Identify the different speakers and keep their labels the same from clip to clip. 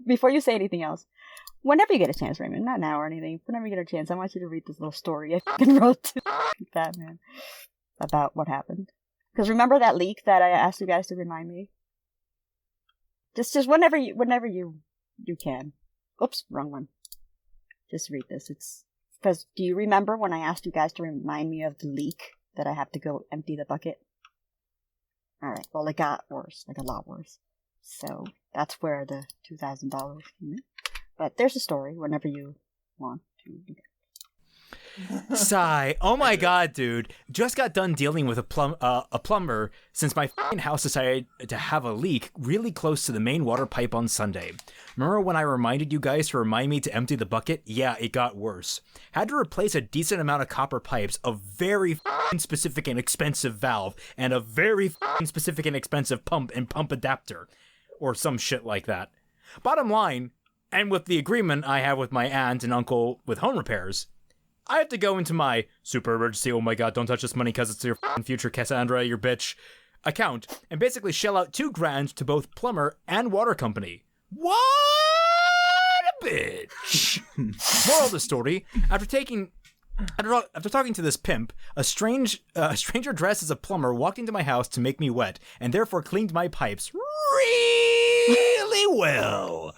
Speaker 1: Before you say anything else, whenever you get a chance, Raymond, not now or anything, whenever you get a chance, I want you to read this little story I wrote to Batman about what happened. Because remember that leak that I asked you guys to remind me? Just whenever you can. Oops, wrong one. Just read this. It's because do you remember when I asked you guys to remind me of the leak that I have to go empty the bucket? All right. Well, it got worse, like a lot worse. So that's where the $2,000 came in. But there's a story whenever you want to read it.
Speaker 2: Sigh. Oh my god, dude. Just got done dealing with a plumber since my f***ing house decided to have a leak really close to the main water pipe on Sunday. Remember when I reminded you guys to remind me to empty the bucket? Yeah, it got worse. Had to replace a decent amount of copper pipes, a very f***ing specific and expensive valve, and a very f***ing specific and expensive pump and pump adapter. Or some shit like that. Bottom line, and with the agreement I have with my aunt and uncle with home repairs, I have to go into my super emergency, oh my god, don't touch this money because it's your f***ing future Cassandra, your bitch, account, and basically shell out $2,000 to both plumber and water company. What a bitch! Moral of the story, after talking to this pimp, a stranger dressed as a plumber walked into my house to make me wet, and therefore cleaned my pipes really well.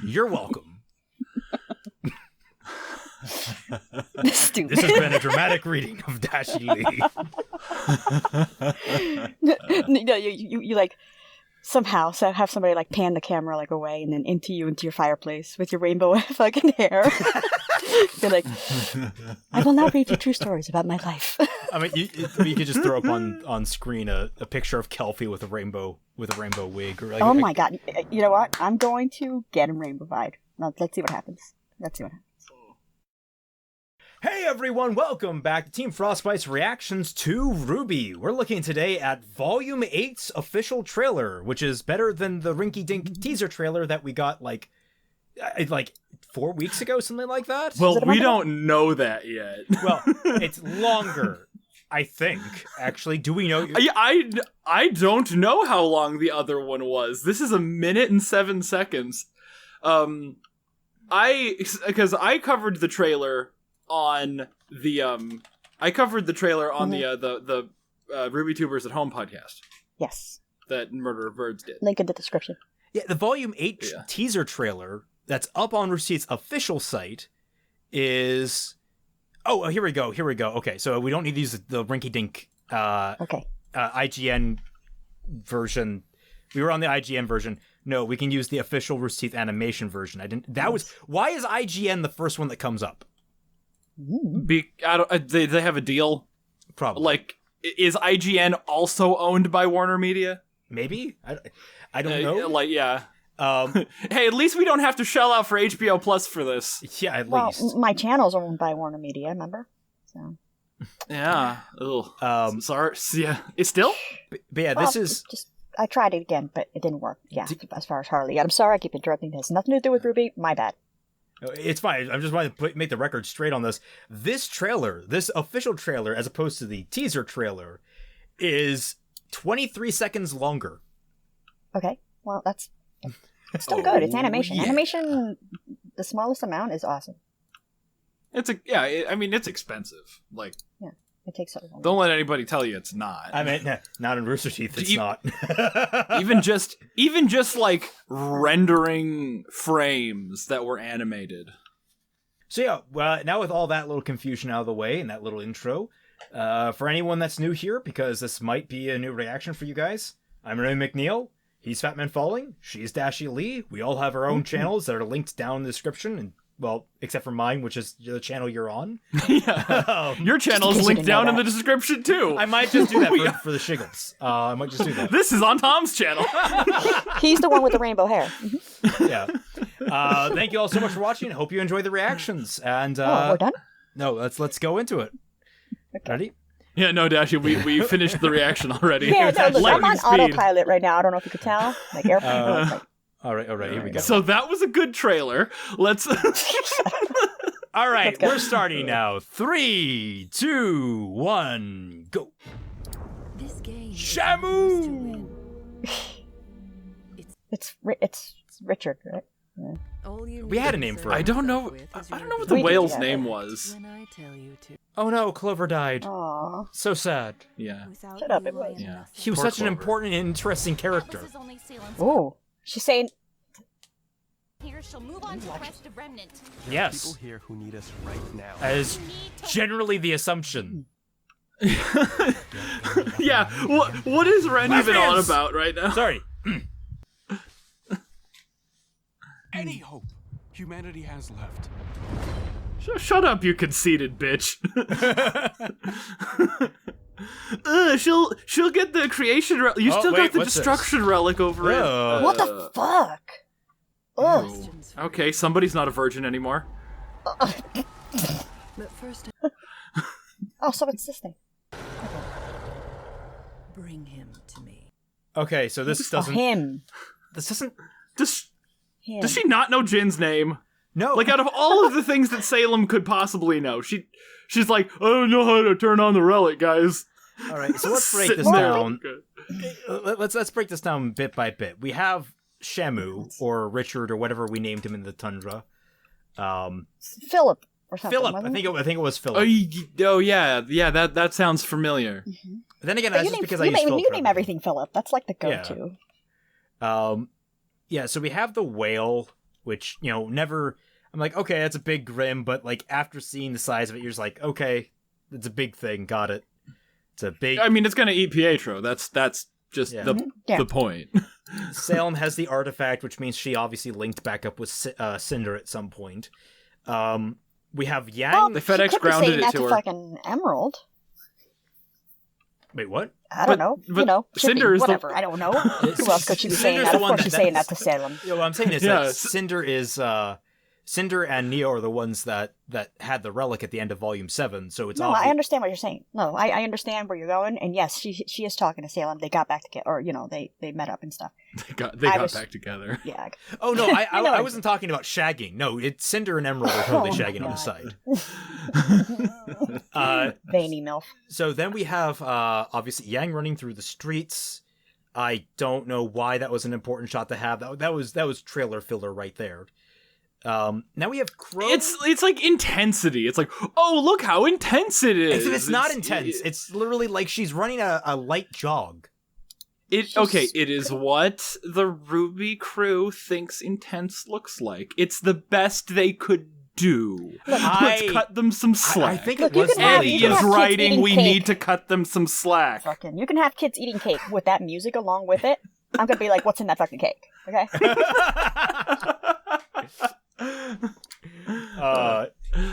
Speaker 2: You're welcome.
Speaker 1: Stupid.
Speaker 2: This has been a dramatic reading of Dashie Lee.
Speaker 1: No, you like somehow have somebody like pan the camera like away and then into your fireplace with your rainbow fucking hair. You're like, I will now read you true stories about my life.
Speaker 2: I mean, you could just throw up on screen a picture of Kelpie with a rainbow wig. Or like,
Speaker 1: oh my god! You know what? I'm going to get him rainbow-eyed. Now, let's see what happens.
Speaker 2: Hey everyone, welcome back to Team Frostbite's reactions to RWBY. We're looking today at Volume 8's official trailer, which is better than the rinky-dink teaser trailer that we got like 4 weeks ago, something like that.
Speaker 3: Well, we don't know that yet.
Speaker 2: Well, it's longer, I think. Actually, do we know?
Speaker 3: I don't know how long the other one was. This is 1 minute and 7 seconds. Because I covered the trailer on the the RWBY Tubers at Home podcast.
Speaker 1: Yes.
Speaker 3: That Murder of Birds did.
Speaker 1: Link in the description.
Speaker 2: Yeah, the Volume 8 teaser trailer that's up on Receipt's official site is... Oh, here we go. Okay, so we don't need to use the rinky-dink IGN version. We were on the IGN version. No, we can use the official Receipt animation version. Why is IGN the first one that comes up?
Speaker 3: They have a deal?
Speaker 2: Probably.
Speaker 3: Like, is IGN also owned by Warner Media?
Speaker 2: Maybe? I don't know.
Speaker 3: Hey, at least we don't have to shell out for HBO Plus for this.
Speaker 2: Yeah, at least.
Speaker 1: My channel's owned by Warner Media, remember? So.
Speaker 3: Yeah. Sorry. Yeah. It's still?
Speaker 2: But yeah, this is...
Speaker 1: I tried it again, but it didn't work. Yeah, as far as Harley. I'm sorry I keep interrupting this. Nothing to do with RWBY. My bad.
Speaker 2: It's fine. I'm just wanting to make the record straight on this. This trailer, this official trailer, as opposed to the teaser trailer, is 23 seconds longer.
Speaker 1: Okay. Well, that's still good. It's animation.
Speaker 2: Yeah.
Speaker 1: Animation, the smallest amount is awesome.
Speaker 3: It's expensive. Like,
Speaker 1: yeah, it takes so long.
Speaker 3: Don't let anybody tell you it's not.
Speaker 2: I mean, not in Rooster Teeth, it's not.
Speaker 3: even just like rendering frames that were animated.
Speaker 2: So yeah, well, now with all that little confusion out of the way and that little intro, for anyone that's new here, because this might be a new reaction for you guys, I'm Ray McNeil. He's FatmanFalling. She's Dashie Lee. We all have our own channels that are linked down in the description, and well, except for mine, which is the channel you're on.
Speaker 3: Yeah. Your channel's linked down in the description too.
Speaker 2: I might just do that for the shiggles. I might just do that.
Speaker 3: This is on Tom's channel.
Speaker 1: He's the one with the rainbow hair. Mm-hmm.
Speaker 2: Yeah. Thank you all so much for watching. Hope you enjoy the reactions. And
Speaker 1: we're done?
Speaker 2: No, let's go into it.
Speaker 1: Okay.
Speaker 2: Ready?
Speaker 3: Yeah, no, Dashie, we finished the reaction already.
Speaker 1: Yeah, no, look, I'm on
Speaker 3: speed.
Speaker 1: autopilot right now. I don't know if you could tell. Like airplane.
Speaker 2: All right, here we go.
Speaker 3: So that was a good trailer. Let's...
Speaker 2: All right, we're starting now. 3, 2, 1, go. This game Shamu!
Speaker 1: It's Richard, right? Yeah.
Speaker 2: We had a name for it.
Speaker 3: I don't know what the whale's name was.
Speaker 2: Oh no, Clover died.
Speaker 1: Aww.
Speaker 2: So sad.
Speaker 3: Yeah.
Speaker 1: Shut up, it was.
Speaker 3: Yeah.
Speaker 2: He was
Speaker 3: Poor
Speaker 2: such an
Speaker 3: Clover.
Speaker 2: important and interesting character.
Speaker 1: Oh, she's saying.
Speaker 4: Here she'll move on to the rest of Remnant.
Speaker 2: Yes.
Speaker 5: People here who need us right now.
Speaker 2: As generally the assumption.
Speaker 3: Yeah. What is Ren even on
Speaker 2: Lesbians!
Speaker 3: about right now?
Speaker 2: Sorry.
Speaker 5: Any hope humanity has left.
Speaker 3: Shut up, you conceited bitch. She'll get the creation relic. You still
Speaker 2: wait,
Speaker 3: got the
Speaker 2: what's
Speaker 3: destruction relic over it.
Speaker 1: What the fuck? Ugh.
Speaker 3: Okay, somebody's not a virgin anymore.
Speaker 6: But first,
Speaker 1: Oh, so it's this thing.
Speaker 6: bring him to me.
Speaker 2: Okay, so this
Speaker 1: Oh,
Speaker 2: doesn't.
Speaker 1: him.
Speaker 2: This doesn't.
Speaker 3: Does
Speaker 1: Him.
Speaker 3: she not know Jin's name?
Speaker 2: No.
Speaker 3: Like, out of all of the things that Salem could possibly know, she's like, I don't know how to turn on the relic, guys.
Speaker 2: All right, so let's break this
Speaker 3: Sitting there.
Speaker 2: down. Let's break this down bit by bit. We have Shamu or Richard or whatever we named him in the tundra.
Speaker 1: Philip or something.
Speaker 2: Philip.
Speaker 1: wasn't
Speaker 2: I think it was Philip.
Speaker 3: Oh yeah, that sounds familiar.
Speaker 2: But then again,
Speaker 1: But
Speaker 2: that's
Speaker 1: you
Speaker 2: just
Speaker 1: name,
Speaker 2: because
Speaker 1: you
Speaker 2: I use
Speaker 1: name,
Speaker 2: Philip
Speaker 1: you
Speaker 2: for
Speaker 1: name everything Philip. That's like the go-to.
Speaker 2: Yeah, so we have the whale, which, never... I'm like, okay, that's a big grim, but, like, after seeing the size of it, you're just like, okay, it's a big thing, got it. It's a big...
Speaker 3: I mean, it's gonna eat Pietro. That's just
Speaker 2: Yeah.
Speaker 3: the point.
Speaker 2: Salem has the artifact, which means she obviously linked back up with Cinder at some point. We have Yang...
Speaker 1: Well,
Speaker 3: The
Speaker 1: she
Speaker 3: FedEx
Speaker 1: could be
Speaker 3: grounded
Speaker 1: saying
Speaker 3: it
Speaker 1: that
Speaker 3: to
Speaker 1: to
Speaker 3: her.
Speaker 1: fucking Emerald.
Speaker 2: Wait, what?
Speaker 1: I don't know.
Speaker 3: but
Speaker 1: shipping,
Speaker 3: Cinder is the-
Speaker 1: whatever. I don't know. Who else could she be saying
Speaker 2: Cinder's
Speaker 1: that?
Speaker 2: the
Speaker 1: Of
Speaker 2: one
Speaker 1: course, she's
Speaker 2: that-
Speaker 1: saying that to Salem.
Speaker 2: What I'm saying is
Speaker 3: Yeah,
Speaker 2: that
Speaker 3: s-
Speaker 2: Cinder is... Cinder and Neo are the ones that had the relic at the end of Volume 7, so it's
Speaker 1: No,
Speaker 2: obvious...
Speaker 1: I understand what you're saying. No, I understand where you're going, and yes, she is talking to Salem. They got back together, or they met up and stuff.
Speaker 3: They
Speaker 1: I
Speaker 3: got
Speaker 1: was-
Speaker 3: back together.
Speaker 1: Yeah.
Speaker 2: Oh, no, I
Speaker 1: You know
Speaker 2: I
Speaker 1: what
Speaker 2: wasn't talking about shagging. No, it's Cinder and Emerald are totally
Speaker 1: Oh my
Speaker 2: shagging on the
Speaker 1: God.
Speaker 2: side.
Speaker 1: Veiny milf.
Speaker 2: So then we have, obviously, Yang running through the streets. I don't know why that was an important shot to have. That was trailer filler right there. Now we have Crow.
Speaker 3: It's like intensity. It's like, oh, look how intense it is.
Speaker 2: It's not intense. It's literally like she's running a light jog.
Speaker 3: It is what the RWBY crew thinks intense looks like. It's the best they could do. Let's cut them some slack.
Speaker 2: I think
Speaker 1: Look,
Speaker 2: it was
Speaker 1: you can have-
Speaker 3: Eddie
Speaker 1: you can
Speaker 3: is
Speaker 1: have kids
Speaker 3: writing,
Speaker 1: eating
Speaker 3: we
Speaker 1: cake.
Speaker 3: need to cut them some slack.
Speaker 1: Fucking, you can have kids eating cake with that music along with it. I'm gonna be like, what's in that fucking cake? Okay.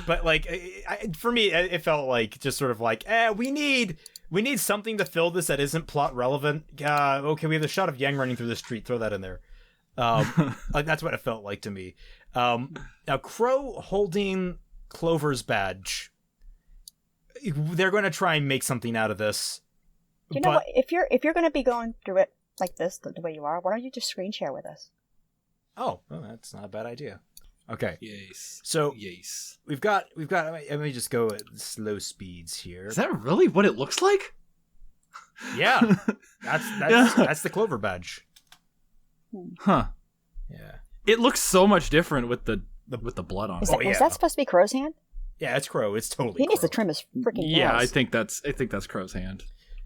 Speaker 2: But like, for me, it felt like just sort of like, we need something to fill this that isn't plot relevant. Okay, we have the shot of Yang running through the street. Throw that in there. Like that's what it felt like to me. Now Crow holding Clover's badge. They're going to try and make something out of this.
Speaker 1: You know what? If you're gonna be going through it like this, the way you are, why don't you just screen share with us?
Speaker 2: Oh, well, that's not a bad idea. Okay.
Speaker 3: Yes.
Speaker 2: So
Speaker 3: yes.
Speaker 2: we've got. Let me just go at slow speeds here.
Speaker 3: Is that really what it looks like?
Speaker 2: Yeah, that's the Clover badge.
Speaker 3: Huh.
Speaker 2: Yeah.
Speaker 3: It looks so much different with the blood on it.
Speaker 1: Is
Speaker 2: Oh, yeah.
Speaker 1: that supposed to be Crow's hand?
Speaker 2: Yeah, it's Crow. It's totally.
Speaker 1: He needs
Speaker 2: Crow.
Speaker 1: to trim his freaking
Speaker 3: Yeah,
Speaker 1: nails.
Speaker 3: I think that's Crow's hand.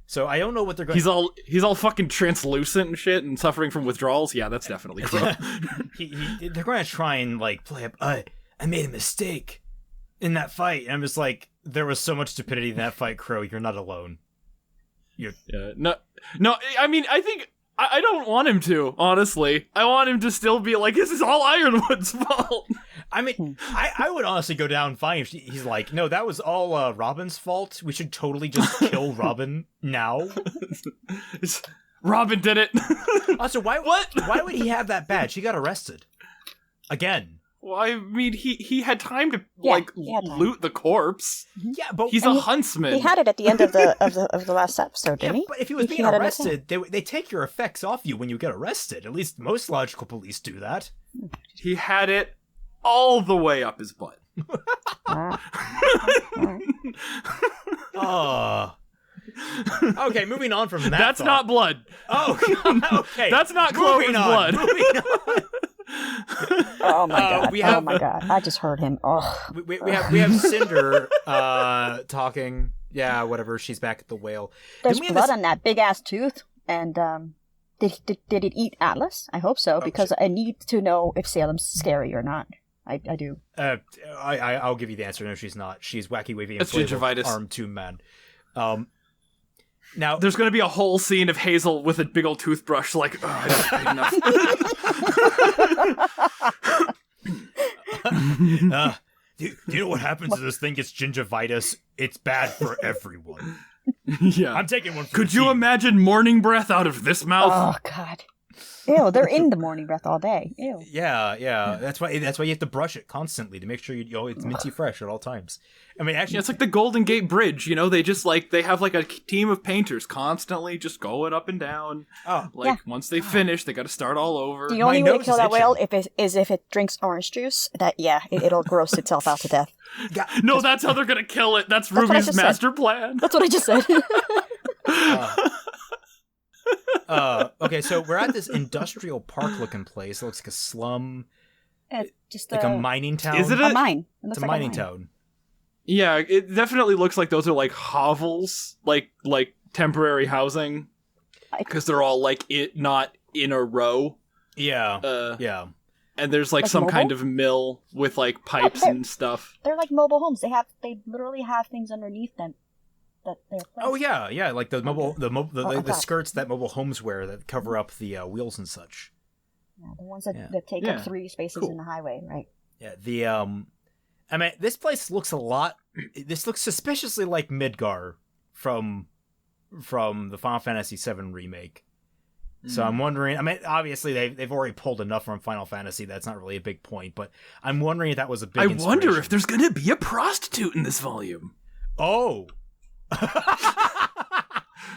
Speaker 2: So I don't know what they're going.
Speaker 3: He's all fucking translucent and shit and suffering from withdrawals. Yeah, that's definitely Crow.
Speaker 2: They're going to try and like play up. I made a mistake in that fight, and I'm just like, there was so much stupidity in that fight, Crow. You're not alone.
Speaker 3: Yeah, no. I mean, I think I don't want him to. Honestly, I want him to still be like, this is all Ironwood's fault.
Speaker 2: I mean, I would honestly go down fine if he's like, no, that was all Robin's fault. We should totally just kill Robin now.
Speaker 3: Robin did it.
Speaker 2: Also, why would he have that badge? He got arrested again.
Speaker 3: Well, I mean, he had time to
Speaker 1: he had time.
Speaker 3: loot the corpse.
Speaker 2: Yeah, but
Speaker 3: He's a huntsman.
Speaker 1: He had it at the end of the last episode, didn't he?
Speaker 2: But if he was being
Speaker 1: had it at
Speaker 2: arrested, they take your effects off you when you get arrested. At least most logical police do that.
Speaker 3: He had it all the way up his butt.
Speaker 2: Okay, moving on from that.
Speaker 3: That's not blood.
Speaker 2: Oh, okay.
Speaker 3: That's not Clover's blood.
Speaker 2: Moving on.
Speaker 1: Oh my god!
Speaker 2: Oh
Speaker 1: my god! I just heard him. Oh,
Speaker 2: we have Cinder talking. Yeah, whatever. She's back at the whale.
Speaker 1: there's blood on that big ass tooth. And did it eat Atlas? I hope so, because I need to know if Salem's scary or not. I do.
Speaker 2: I'll give you the answer. No, she's not. She's wacky, wavy,
Speaker 3: That's
Speaker 2: inflatable,
Speaker 3: gingivitis.
Speaker 2: armed tomb man. Now
Speaker 3: There's going to be a whole scene of Hazel with a big old toothbrush, like, oh, I don't pay enough.
Speaker 2: do you know what happens if this thing gets gingivitis? It's bad for everyone.
Speaker 3: Yeah.
Speaker 2: I'm taking one for
Speaker 3: Could
Speaker 2: the
Speaker 3: you
Speaker 2: team.
Speaker 3: imagine morning breath out of this mouth?
Speaker 1: Oh god. Ew, they're in the morning breath all day. Ew.
Speaker 2: Yeah. That's why you have to brush it constantly to make sure it's minty fresh at all times. I mean, actually,
Speaker 3: Yeah, it's like the Golden Gate Bridge, they just they have like a team of painters constantly just going up and down.
Speaker 2: Oh,
Speaker 3: Once they finish, they got to start all over.
Speaker 1: The only way to
Speaker 2: nose
Speaker 1: kill
Speaker 2: is
Speaker 1: that whale
Speaker 2: itching.
Speaker 1: is if it drinks orange juice. It'll gross itself out to death.
Speaker 3: No, that's how they're gonna kill it. That's
Speaker 1: what I
Speaker 3: Ruby's
Speaker 1: just said.
Speaker 3: master plan.
Speaker 1: That's what I just said.
Speaker 2: Okay, so we're at this industrial park-looking place. It looks like a slum,
Speaker 1: It's just
Speaker 2: like a mining town.
Speaker 3: Is it
Speaker 1: a mine. It
Speaker 2: It's
Speaker 1: looks
Speaker 2: a
Speaker 1: like
Speaker 2: mining
Speaker 1: mine.
Speaker 2: town.
Speaker 3: Yeah, it definitely looks like those are like hovels, like temporary housing, because they're all not in a row.
Speaker 2: Yeah, yeah.
Speaker 3: And there's like
Speaker 1: Like
Speaker 3: some
Speaker 1: mobile?
Speaker 3: kind of mill with like pipes
Speaker 1: they're-
Speaker 3: and stuff.
Speaker 1: They're like mobile homes. They literally have things underneath them that they're.
Speaker 2: Oh yeah, like the
Speaker 1: on top.
Speaker 2: skirts that mobile homes wear that cover up the wheels and such.
Speaker 1: Yeah, the ones that,
Speaker 2: Yeah.
Speaker 1: that take
Speaker 3: Yeah.
Speaker 1: up 3 spaces
Speaker 3: Cool.
Speaker 1: in the highway, right?
Speaker 2: Yeah, I mean, this place looks this looks suspiciously like Midgar from the Final Fantasy VII remake. So I'm wondering, I mean, obviously they've already pulled enough from Final Fantasy that's not really a big point, but I'm wondering if that was a big
Speaker 3: I wonder
Speaker 2: inspiration.
Speaker 3: if there's gonna be a prostitute in this volume.
Speaker 2: Oh.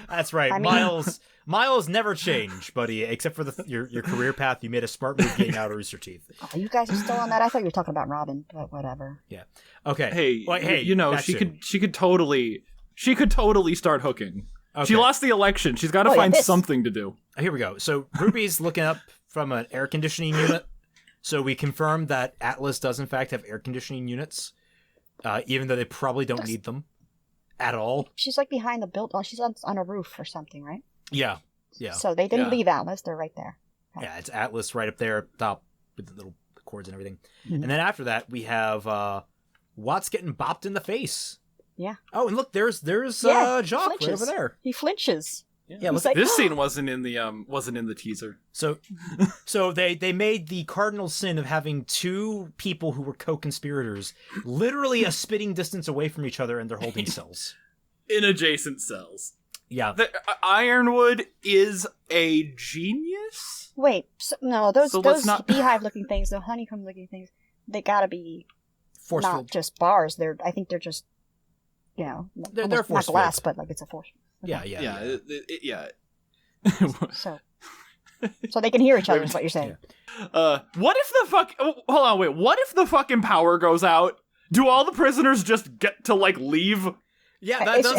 Speaker 2: That's right.
Speaker 1: I mean-
Speaker 2: Miles never change, buddy, except for your career path. You made a smart move getting out of Rooster Teeth.
Speaker 1: Oh, you guys are still on that? I thought you were talking about Robin, but whatever.
Speaker 2: Yeah. Okay.
Speaker 3: Hey,
Speaker 2: Well, hey, that
Speaker 3: she
Speaker 2: soon.
Speaker 3: could totally start hooking.
Speaker 2: Okay.
Speaker 3: She lost the election. She's got to
Speaker 1: Oh, yeah,
Speaker 3: find
Speaker 1: this.
Speaker 3: something to do.
Speaker 2: Here we go. So Ruby's looking up from an air conditioning unit. So we confirmed that Atlas does in fact have air conditioning units, even though they probably don't need them at all.
Speaker 1: She's like behind the build. Oh, she's on a roof or something, right?
Speaker 2: Yeah.
Speaker 1: So they didn't
Speaker 3: Yeah.
Speaker 1: leave Atlas. They're right there.
Speaker 2: Yeah, it's Atlas right up there at the top with the little cords and everything.
Speaker 1: Mhm.
Speaker 2: And then after that, we have Watts getting bopped in the face.
Speaker 1: Yeah.
Speaker 2: Oh, and look, there's
Speaker 1: Yeah,
Speaker 2: Jock right
Speaker 1: flinches.
Speaker 2: over there.
Speaker 1: He flinches.
Speaker 2: Yeah,
Speaker 1: He's
Speaker 2: look.
Speaker 1: like,
Speaker 3: This scene wasn't in the teaser.
Speaker 2: So they made the cardinal sin of having 2 people who were co-conspirators literally a spitting distance away from each other, and they're holding cells.
Speaker 3: In adjacent cells.
Speaker 2: Yeah.
Speaker 3: Ironwood is a genius.
Speaker 1: Wait, no, those
Speaker 3: So let's not-
Speaker 1: beehive-looking things, the honeycomb-looking things, they gotta be
Speaker 2: Force
Speaker 1: not
Speaker 2: field.
Speaker 1: just bars. I think they're just,
Speaker 2: They're
Speaker 1: almost
Speaker 2: force
Speaker 1: not glass,
Speaker 2: field.
Speaker 1: but like it's a force.
Speaker 2: Yeah.
Speaker 3: Yeah.
Speaker 1: So they can hear each other. Is what you're saying?
Speaker 3: What if the fuck? Oh, hold on, wait. What if the fucking power goes out? Do all the prisoners just get to leave?
Speaker 2: Yeah,
Speaker 1: It's gotta be dust.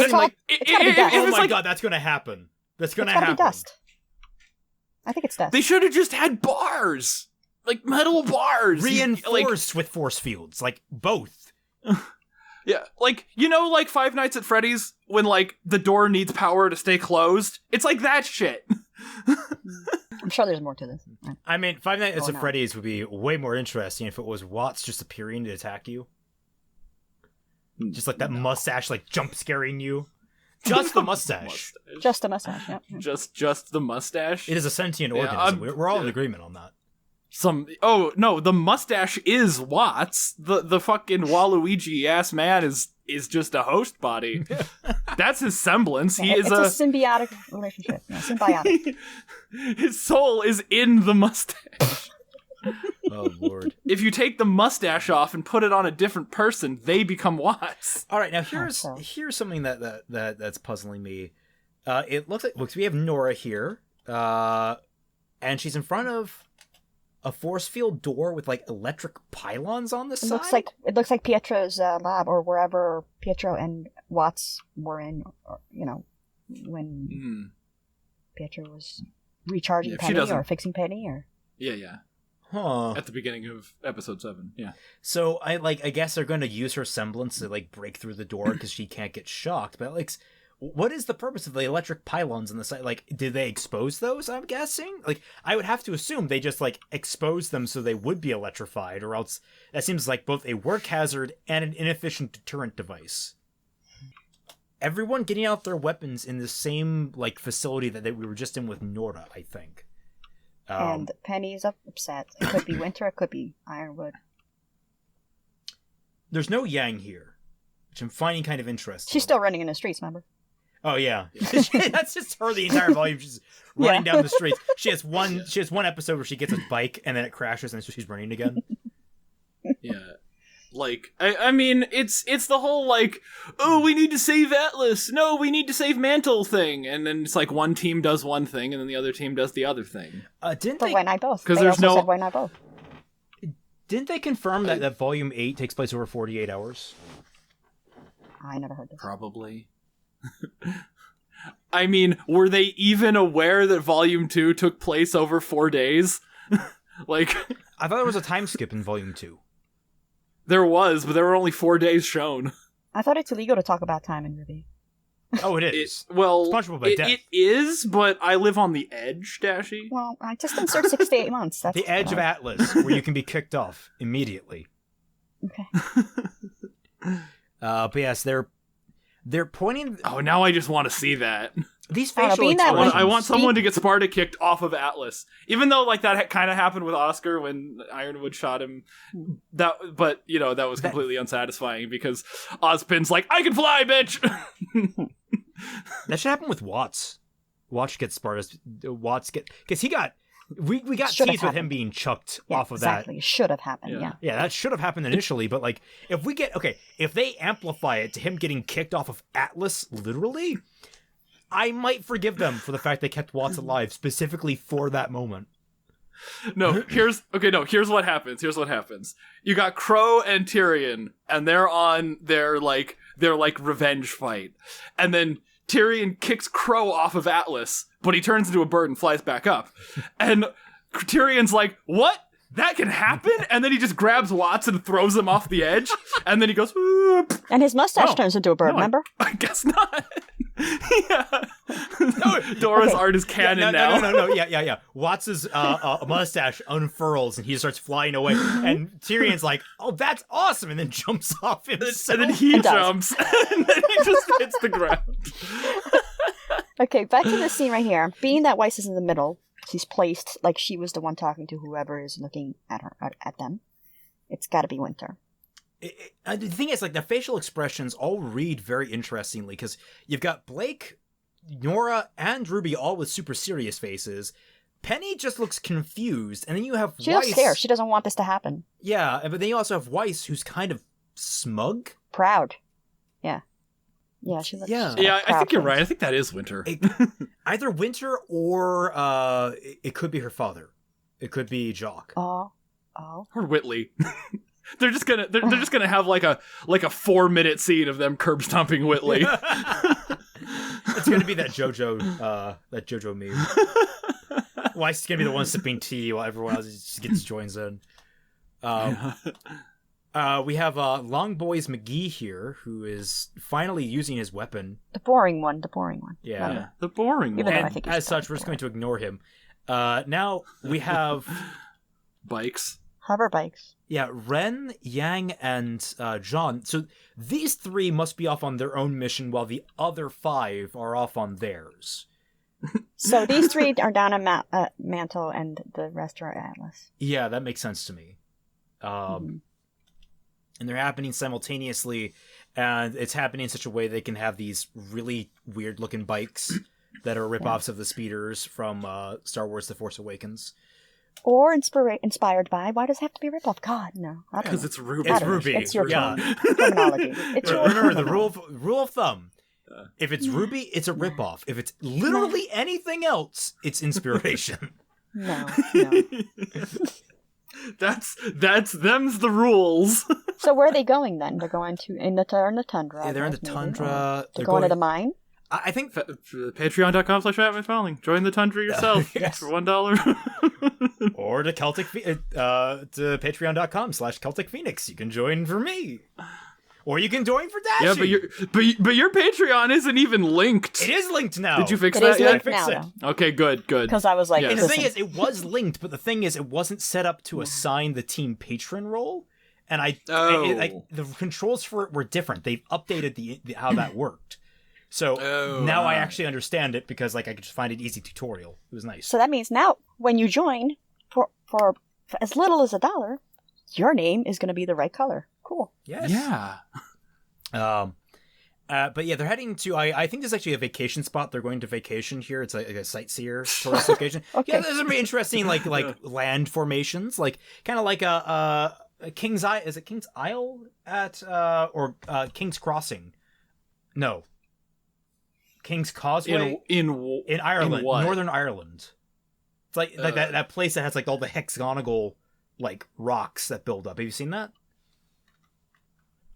Speaker 2: Oh
Speaker 3: it's
Speaker 2: my
Speaker 3: like-
Speaker 2: god, that's gonna happen. That's gonna
Speaker 1: It's gotta
Speaker 2: happen.
Speaker 1: be dust. I think it's dust.
Speaker 3: They should have just had bars, like metal bars,
Speaker 2: Reinforced with force fields, like both.
Speaker 3: Yeah, like Five Nights at Freddy's when the door needs power to stay closed. It's like that shit.
Speaker 1: I'm sure there's more to this.
Speaker 2: I mean, Five Nights at
Speaker 1: no.
Speaker 2: Freddy's would be way more interesting if it was Watts just appearing to attack you. Just like that mustache, like jump scaring you. Just the mustache.
Speaker 1: Just a mustache. Yep.
Speaker 3: Just the mustache.
Speaker 2: It is a sentient
Speaker 3: Yeah,
Speaker 2: organism. We're all in agreement on that.
Speaker 3: The mustache is Watts. The fucking Waluigi ass man is just a host body. That's his semblance. He is
Speaker 1: It's a symbiotic relationship. Yeah, symbiotic.
Speaker 3: His soul is in the mustache.
Speaker 2: Oh lord.
Speaker 3: If you take the mustache off and put it on a different person, they become Watts.
Speaker 2: All right, now here's something that's puzzling me. It looks like we have Nora here, and she's in front of a force field door with electric pylons on the
Speaker 1: It
Speaker 2: side.
Speaker 1: looks like Pietro's lab or wherever Pietro and Watts were in. Or, when Pietro was recharging
Speaker 3: she
Speaker 1: Penny
Speaker 3: doesn't-
Speaker 1: or fixing Penny or...
Speaker 3: Yeah.
Speaker 2: Huh.
Speaker 3: At the beginning of episode 7, yeah.
Speaker 2: So I guess they're going to use her semblance to like break through the door because she can't get shocked. But like, what is the purpose of the electric pylons on the side? Like, did they expose those? I'm guessing. Like, I would have to assume they just like exposed them so they would be electrified, or else that seems like both a work hazard and an inefficient deterrent device. Everyone getting out their weapons in the same like facility that we were just in with Nora, I think.
Speaker 1: And Penny's upset. It could be Winter, it could be Ironwood.
Speaker 2: There's no Yang here, which I'm finding kind of interesting.
Speaker 1: She's still running in the streets, remember?
Speaker 2: Oh yeah, that's just her the entire volume. She's running down the streets. She has one episode where she gets a bike and then it crashes and so she's running again.
Speaker 3: Yeah. Like, I mean, it's the whole, like, oh, we need to save Atlas. No, we need to save Mantle thing. And then it's like one team does one thing and then the other team does the other thing.
Speaker 1: Why not both?
Speaker 3: Because
Speaker 1: there's no... said why not both?
Speaker 2: Didn't they confirm that Volume 8 takes place over 48 hours?
Speaker 1: I never heard this.
Speaker 3: Probably. I mean, were they even aware that Volume 2 took place over 4 days? Like...
Speaker 2: I thought there was a time skip in Volume 2.
Speaker 3: There was, but there were only 4 days shown.
Speaker 1: I thought it's illegal to talk about time in RWBY.
Speaker 2: Oh, it is.
Speaker 3: It's
Speaker 2: punishable by death.
Speaker 3: It is, but I live on the edge, Dashie.
Speaker 1: Well, I just insert 6 to 8 months. That's
Speaker 2: the edge of Atlas, where you can be kicked off immediately.
Speaker 1: Okay.
Speaker 2: But yes, they're pointing...
Speaker 3: Oh, now I just want to see that.
Speaker 2: These facial
Speaker 3: I want someone to get Sparta kicked off of Atlas, even though like that kind of happened with Oscar when Ironwood shot him. That was completely unsatisfying because Ozpin's like, I can fly, bitch.
Speaker 2: That should happen with Watts. Watts gets Sparta's. Because he got. We got teased with him being chucked off of that.
Speaker 1: Exactly, it should have happened.
Speaker 2: Yeah, that should have happened initially, but like if they amplify it to him getting kicked off of Atlas, literally, I might forgive them for the fact they kept Watts alive specifically for that moment.
Speaker 3: Here's what happens. You got Crow and Tyrion, and they're on their revenge fight. And then Tyrion kicks Crow off of Atlas, but he turns into a bird and flies back up. And Tyrion's like, what? That can happen? And then he just grabs Watts and throws him off the edge. And then he goes, whoop.
Speaker 1: And his mustache turns into a bird, remember?
Speaker 3: I guess not. Yeah. Dora's art is canon now.
Speaker 2: No. Yeah. Watts' mustache unfurls and he starts flying away. And Tyrion's like, oh, that's awesome. And then jumps off himself.
Speaker 3: And then he jumps. And then he just hits the ground.
Speaker 1: Okay, back to this scene right here. Being that Weiss is in the middle, she's placed like she was the one talking to whoever is looking at her at them. It's got to be Winter.
Speaker 2: The thing is, like, the facial expressions all read very interestingly because you've got Blake, Nora, and RWBY all with super serious faces. Penny just looks confused, and then you have
Speaker 1: She
Speaker 2: Weiss.
Speaker 1: looks scared. She doesn't want this to happen.
Speaker 2: Yeah, but then you also have Weiss, who's kind of smug,
Speaker 1: proud. Yeah, she looks.
Speaker 3: Yeah, I think you're right. I think that is Winter.
Speaker 2: Either Winter or it could be her father. It could be Jock.
Speaker 1: Oh.
Speaker 3: Or Whitley. They're just gonna have like a 4-minute scene of them curb stomping Whitley.
Speaker 2: It's gonna be that JoJo meme. Weiss is gonna be the one sipping tea while everyone else just joins in. We have Long Boys McGee here, who is finally using his weapon.
Speaker 1: The boring one.
Speaker 2: Yeah,
Speaker 3: the boring one.
Speaker 2: And as such, we're just going to ignore him. Now we have
Speaker 3: bikes.
Speaker 1: Hover bikes.
Speaker 2: Yeah, Ren, Yang, and John. So these 3 must be off on their own mission while the other 5 are off on theirs.
Speaker 1: So these 3 are down at Mantle and the rest are at Atlas.
Speaker 2: Yeah, that makes sense to me. And they're happening simultaneously, and it's happening in such a way they can have these really weird-looking bikes that are ripoffs of the speeders from Star Wars The Force Awakens.
Speaker 1: Or inspired by. Why does it have to be a ripoff? God, no.
Speaker 3: Because it's RWBY.
Speaker 2: It's RWBY.
Speaker 1: It's your terminology.
Speaker 2: Remember the rule of thumb. If it's RWBY, it's a ripoff. If it's literally anything else, it's inspiration.
Speaker 1: No.
Speaker 3: That's them's the rules.
Speaker 1: So where are they going then? They're going to in the tundra.
Speaker 2: Yeah, they're in the tundra.
Speaker 1: They're going to the mine.
Speaker 2: I think
Speaker 3: Patreon.com/FatmanFalling. Join the tundra yourself
Speaker 2: Yes.
Speaker 3: for $1.
Speaker 2: or to to patreon.com/Celtic Phoenix. You can join for me. Or you can join for Dashie.
Speaker 3: Yeah, but your Patreon isn't even linked.
Speaker 2: It is linked now.
Speaker 3: Did you fix
Speaker 1: It
Speaker 3: that
Speaker 1: is
Speaker 3: yet?
Speaker 1: linked
Speaker 2: I fixed
Speaker 1: now,
Speaker 2: it.
Speaker 1: though.
Speaker 3: Okay, good.
Speaker 1: Because I was like,
Speaker 3: Yeah.
Speaker 2: And the thing
Speaker 1: listen,
Speaker 2: is, it was linked, but the thing is, it wasn't set up to assign the team patron role. And the controls for it were different. They've updated the how that worked. So now I actually understand it because I could just find an easy tutorial. It was nice.
Speaker 1: so that means now when you join for as little as $1, your name is going to be the right color. Cool.
Speaker 2: Yes.
Speaker 3: Yeah.
Speaker 2: But yeah, they're heading to. I think there's actually a vacation spot. They're going to vacation here. It's like a sightseer tourist location.
Speaker 1: Okay.
Speaker 2: Yeah, there's some interesting like land formations, kind of like a King's Isle. Is it King's Isle or King's Crossing? No. King's Causeway
Speaker 3: In
Speaker 2: Ireland,
Speaker 3: in what?
Speaker 2: Northern Ireland. It's like that place that has all the hexagonal rocks that build up. Have you seen that?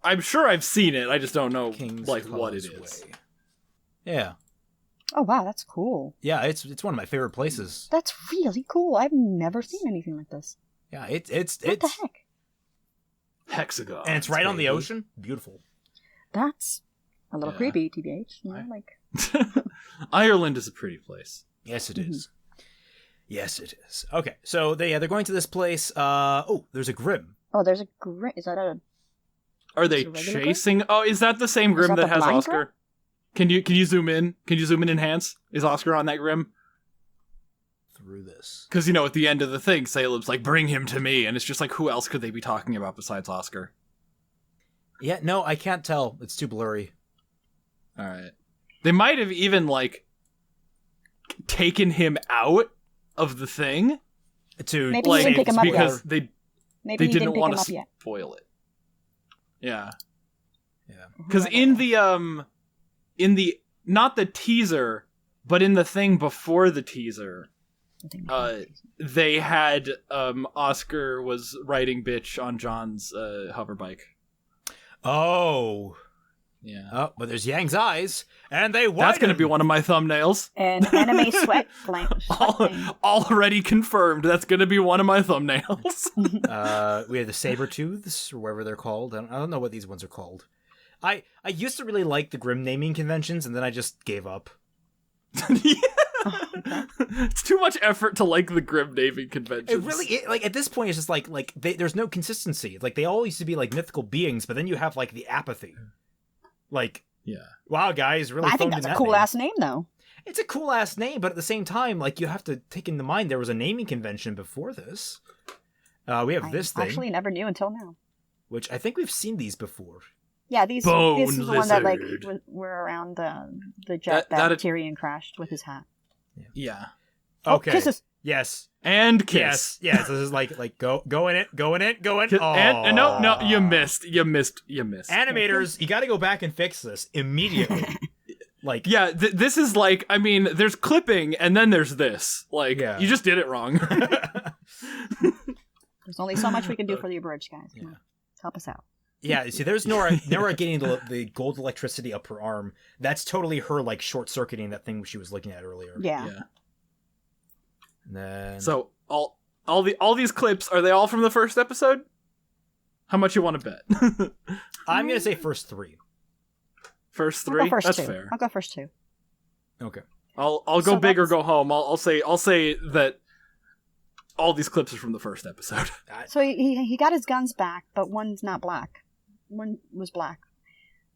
Speaker 3: I'm sure I've seen it. I just don't know
Speaker 2: King's
Speaker 3: what it
Speaker 2: Causeway.
Speaker 3: is.
Speaker 2: Yeah.
Speaker 1: Oh wow, that's cool.
Speaker 2: Yeah, it's one of my favorite places.
Speaker 1: That's really cool. I've never seen anything like this.
Speaker 2: Yeah, it's
Speaker 1: What the heck?
Speaker 3: Hexagon.
Speaker 2: and it's right on the ocean. Beautiful.
Speaker 1: That's a little
Speaker 3: Yeah.
Speaker 1: creepy, TBH. You know,
Speaker 3: Ireland is a pretty place.
Speaker 2: Yes, it is. Yes, it is. Okay, so they're going to this place. There's a Grim.
Speaker 1: oh, there's a great. Is that a?
Speaker 3: Are they
Speaker 1: Is it a regular
Speaker 3: chasing? Oh, is that the same Grim
Speaker 1: that
Speaker 3: that
Speaker 1: the
Speaker 3: has
Speaker 1: blind
Speaker 3: Oscar?
Speaker 1: Grim?
Speaker 3: Can you zoom in? Can you zoom in and enhance? Is Oscar on that Grim?
Speaker 2: Through this.
Speaker 3: Because at the end of the thing, Salem's like, "Bring him to me," and it's just like, who else could they be talking about besides Oscar?
Speaker 2: Yeah, no, I can't tell. It's too blurry.
Speaker 3: All right, they might have even taken him out of the thing,
Speaker 2: To
Speaker 1: Maybe he didn't pick him up yet.
Speaker 3: because they
Speaker 1: Maybe he
Speaker 3: didn't
Speaker 1: didn't pick
Speaker 3: want
Speaker 1: him up
Speaker 3: to
Speaker 1: yet.
Speaker 3: spoil it. Yeah.
Speaker 2: Yeah.
Speaker 3: Because in the not the teaser, but in the thing before the teaser, they had Oscar was riding bitch on John's hover bike.
Speaker 2: Oh.
Speaker 3: Yeah,
Speaker 2: Oh, but there's Yang's eyes, and they widen.
Speaker 3: that's gonna be one of my thumbnails.
Speaker 1: And anime sweat blank.
Speaker 3: Already confirmed. That's gonna be one of my thumbnails.
Speaker 2: We have the Sabertooths, or whatever they're called. I don't know what these ones are called. I used to really like the Grim naming conventions, and then I just gave up.
Speaker 3: It's too much effort to like the Grim naming conventions.
Speaker 2: It really, at this point, it's just there's no consistency. They all used to be mythical beings, but then you have the apathy.
Speaker 3: Yeah.
Speaker 2: Wow, guys, really.
Speaker 1: I think that's a cool ass name, though.
Speaker 2: It's a cool ass name, but at the same time, you have to take into mind there was a naming convention before this. We have this thing,
Speaker 1: Actually, never knew until now.
Speaker 2: which I think we've seen these before.
Speaker 1: Yeah, this
Speaker 3: Bone
Speaker 1: is the one that
Speaker 3: lizard.
Speaker 1: were around the jet that Tyrion crashed with his hat.
Speaker 3: Yeah.
Speaker 2: Okay.
Speaker 1: Kisses.
Speaker 2: Yes.
Speaker 3: And kiss.
Speaker 2: Yes. This is go in it.
Speaker 3: And no, you missed.
Speaker 2: Animators, you got to go back and fix this immediately.
Speaker 3: Yeah, this is there's clipping and then there's this. You just did it wrong.
Speaker 1: There's only so much we can do for the abridged, guys. Come on. Help us out.
Speaker 2: Yeah, see, there's Nora getting the gold electricity up her arm. That's totally her short circuiting that thing she was looking at earlier.
Speaker 1: Yeah.
Speaker 2: And then
Speaker 3: So all these clips, are they all from the first episode? How much you want to bet?
Speaker 2: I'm gonna say first 3.
Speaker 3: First
Speaker 1: I'll
Speaker 3: 3?
Speaker 1: go first
Speaker 3: That's
Speaker 1: two.
Speaker 3: fair.
Speaker 1: I'll go first 2.
Speaker 2: Okay.
Speaker 3: I'll go
Speaker 1: So
Speaker 3: big or
Speaker 1: that's-
Speaker 3: go home. I'll say that all these clips are from the first episode.
Speaker 1: So he got his guns back, but one's not black. One was black.